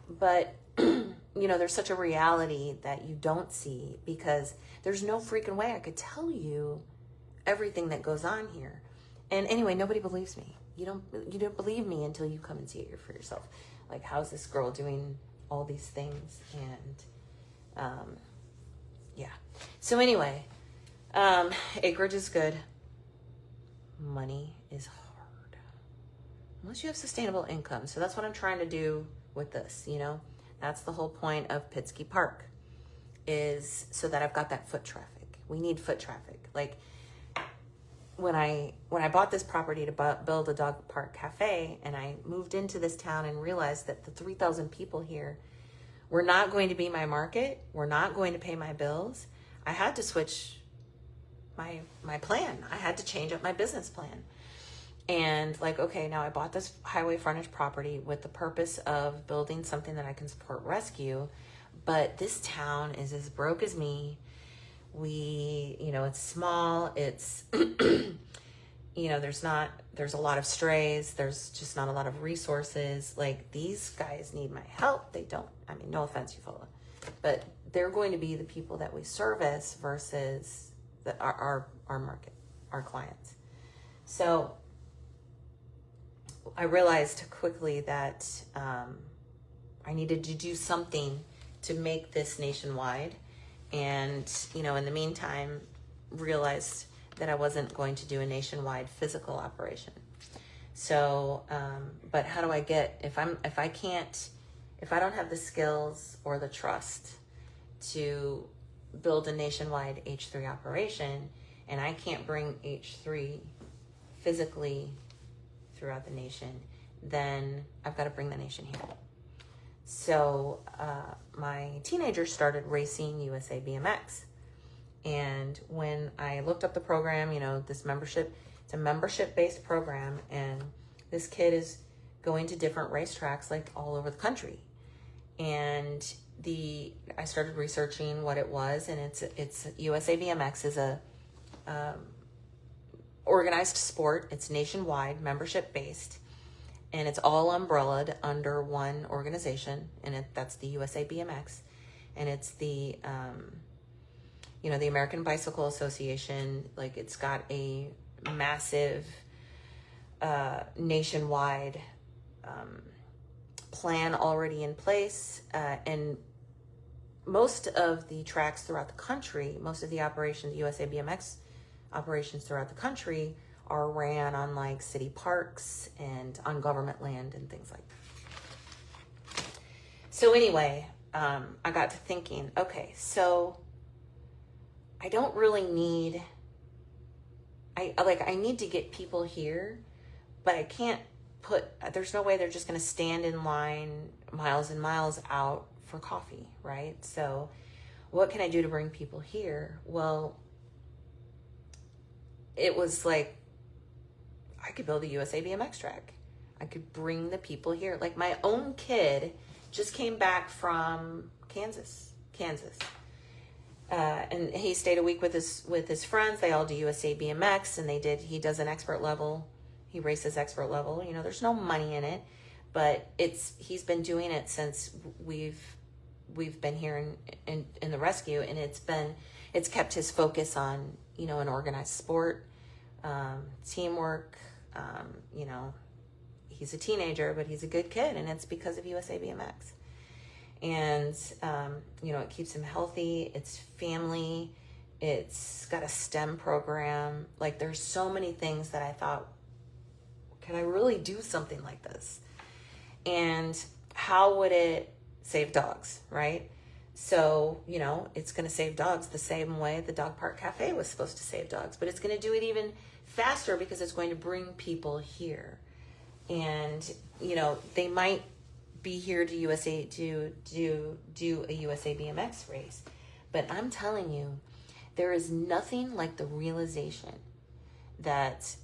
But, there's such a reality that you don't see, because there's no freaking way I could tell you everything that goes on here. And anyway, nobody believes me. You don't believe me until you come and see it for yourself. Like, how's this girl doing all these things? And, yeah. So anyway, acreage is good. Money is hard. Unless you have sustainable income. So that's what I'm trying to do with this, That's the whole point of Pitsky Park, is so that I've got that foot traffic. We need foot traffic. Like, when I bought this property to build a dog park cafe, and I moved into this town and realized that the 3,000 people here were not going to be my market, were not going to pay my bills, I had to switch my plan. I had to change up my business plan. And like, okay, now I bought this highway frontage property with the purpose of building something that I can support rescue, but this town is as broke as me. It's small, it's, there's a lot of strays, there's just not a lot of resources. Like, these guys need my help. They don't, no offense, you follow, but they're going to be the people that we service versus our market, our clients. So I realized quickly that I needed to do something to make this nationwide. And, in the meantime, realized that I wasn't going to do a nationwide physical operation. So, but how do I get, if I don't have the skills or the trust to build a nationwide H3 operation, and I can't bring H3 physically throughout the nation, then I've got to bring the nation here. So my teenagers started racing USA BMX. And when I looked up the program, this membership, it's a membership-based program, and this kid is going to different racetracks like all over the country. And I started researching what it was, and it's USA BMX is a organized sport. It's nationwide, membership-based. And it's all umbrellaed under one organization, and that's the USA BMX, and it's the, the American Bicycle Association. Like, it's got a massive nationwide plan already in place, and most of the tracks throughout the country, most of the operations, USA BMX operations throughout the country, are ran on like city parks and on government land and things like that. So anyway, I got to thinking, okay, so I don't really need, I need to get people here, but I can't there's no way they're just going to stand in line miles and miles out for coffee, right? So what can I do to bring people here? Well, it was like, I could build a USA BMX track. I could bring the people here. Like, my own kid just came back from Kansas. And he stayed a week with his friends. They all do USA BMX, and he does an expert level. He races expert level. There's no money in it, but he's been doing it since we've been here in the rescue, and it's kept his focus on, an organized sport, teamwork. He's a teenager, but he's a good kid, and it's because of USA BMX. And, it keeps him healthy. It's family. It's got a STEM program. Like, there's so many things that I thought, can I really do something like this? And how would it save dogs, right? So, it's going to save dogs the same way the dog park cafe was supposed to save dogs, but it's going to do it even faster because it's going to bring people here. And, they might be here to USA to do a USA BMX race, but I'm telling you, there is nothing like the realization that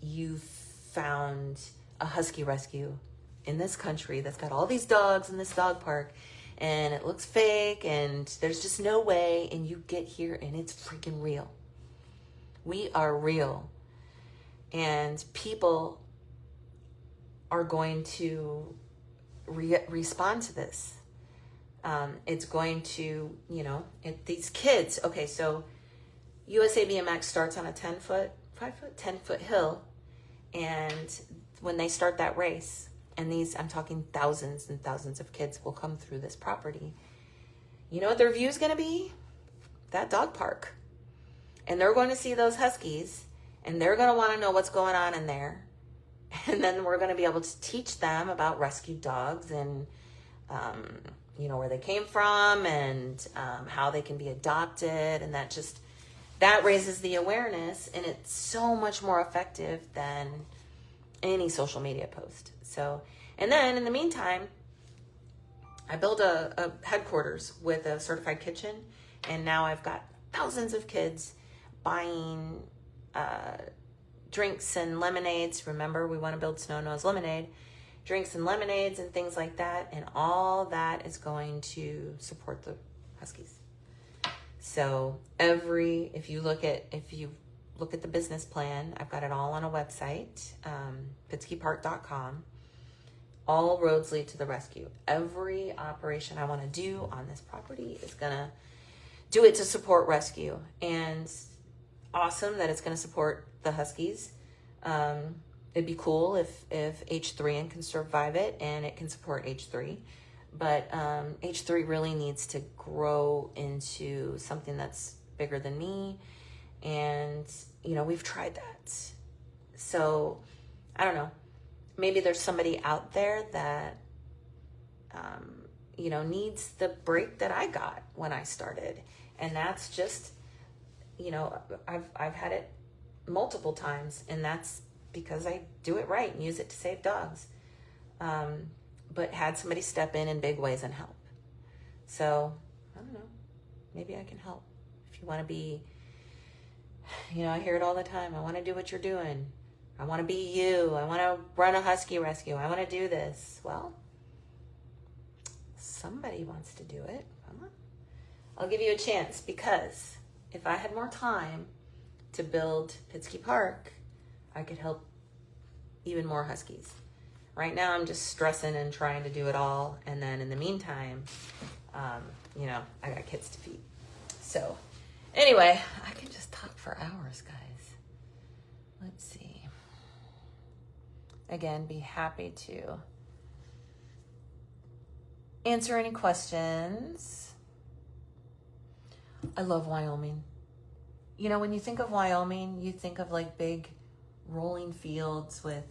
you've found a husky rescue in this country that's got all these dogs in this dog park, and it looks fake and there's just no way, and you get here and it's freaking real. We are real, and people are going to respond to this. It's going to, these kids. Okay, so USA BMX starts on a 10-foot hill, and when they start that race, and I'm talking thousands and thousands of kids will come through this property. You know what their view is going to be? That dog park. And they're going to see those huskies, and they're going to want to know what's going on in there. And then we're going to be able to teach them about rescued dogs and, where they came from, and how they can be adopted. And that raises the awareness, and it's so much more effective than any social media post. So, and then in the meantime, I built a headquarters with a certified kitchen, and now I've got thousands of kids buying drinks and lemonades. Remember, we want to build Snow Nose Lemonade. Drinks and lemonades and things like that, and all that is going to support the Huskies. So if you look at the business plan, I've got it all on a website, pitskypark.com. All roads lead to the rescue. Every operation I want to do on this property is going to do it to support rescue. And awesome that it's going to support the Huskies. It'd be cool if H3N can survive it and it can support H3. But H3 really needs to grow into something that's bigger than me. And, we've tried that. So, I don't know. Maybe there's somebody out there that, needs the break that I got when I started. And that's just, I've had it multiple times, and that's because I do it right and use it to save dogs. But had somebody step in big ways and help. So, I don't know. Maybe I can help. If you want to be, I hear it all the time. I want to do what you're doing. I want to be you. I want to run a husky rescue. I want to do this. Well, somebody wants to do it. Come on. I'll give you a chance, because if I had more time to build Pitsky Park, I could help even more huskies. Right now, I'm just stressing and trying to do it all. And then in the meantime, I got kids to feed. So anyway, I can just talk for hours, guys. Let's see. Again, be happy to answer any questions. I love Wyoming. When you think of Wyoming, you think of like big rolling fields with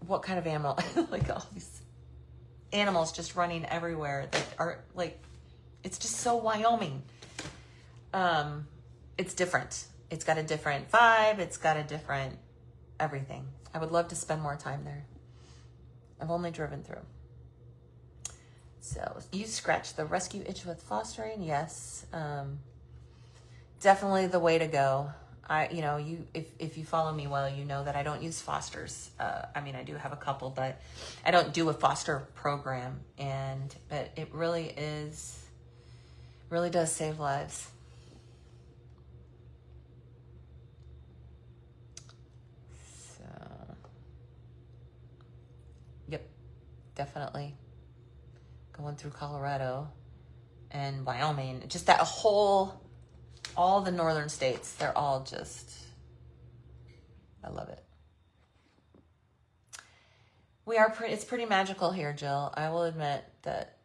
what kind of animal? Like all these animals just running everywhere that are like, it's just so Wyoming. It's different. It's got a different vibe. It's got a different everything. I would love to spend more time there. I've only driven through. So you scratch the rescue itch with fostering. Yes. Definitely the way to go. If you follow me well, you know that I don't use fosters. I do have a couple, but I don't do a foster program. But it really does save lives. So, yep, definitely going through Colorado and Wyoming, just that all the northern states, they're all just, I love it. It's pretty magical here, Jill. I will admit that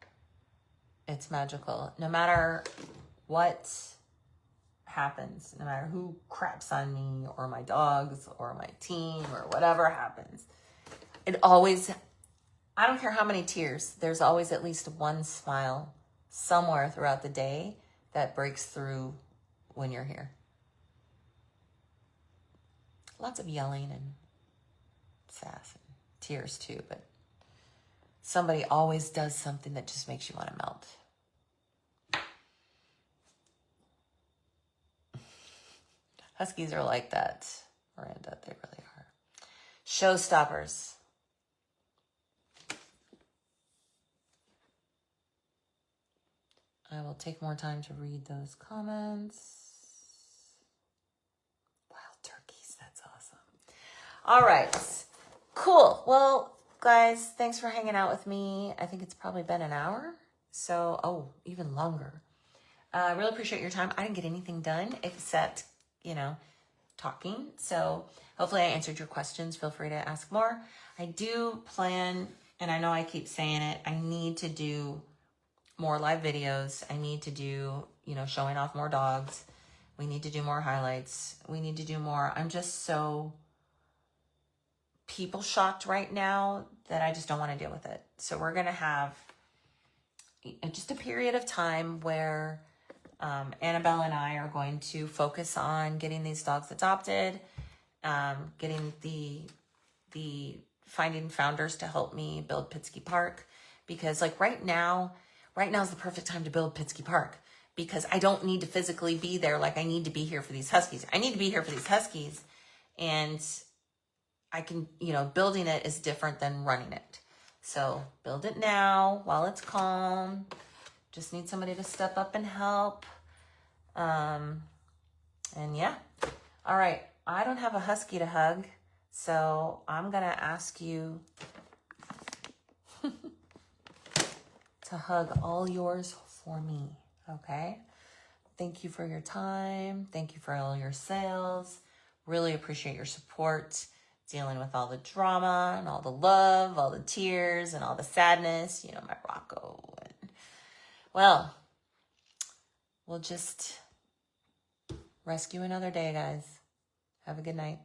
it's magical. No matter what happens, no matter who craps on me or my dogs or my team or whatever happens, I don't care how many tears, there's always at least one smile somewhere throughout the day that breaks through when you're here. Lots of yelling and sass and tears too, but somebody always does something that just makes you want to melt. Huskies are like that, Miranda. They really are. Showstoppers. I will take more time to read those comments. Wild turkeys, that's awesome. All right, cool. Well, guys, thanks for hanging out with me. I think it's probably been an hour. So, even longer. I really appreciate your time. I didn't get anything done except, talking. So hopefully I answered your questions. Feel free to ask more. I do plan, and I know I keep saying it, I need to do more live videos. I need to do, showing off more dogs. We need to do more highlights. We need to do more. I'm just so people shocked right now that I just don't want to deal with it. So we're going to have just a period of time where Annabelle and I are going to focus on getting these dogs adopted, getting the finding founders to help me build Pitsky Park, because like right now is the perfect time to build Pitsky Park, because I don't need to physically be there. Like I need to be here for these Huskies. I need to be here for these Huskies, and I can, building it is different than running it. So build it now while it's calm. Just need somebody to step up and help. And yeah. All right. I don't have a Husky to hug, so I'm going to ask you to hug all yours for me. Okay. Thank you for your time. Thank you for all your sales. Really appreciate your support, dealing with all the drama and all the love, all the tears and all the sadness, my Rocco. And, well, we'll just rescue another day, guys. Have a good night.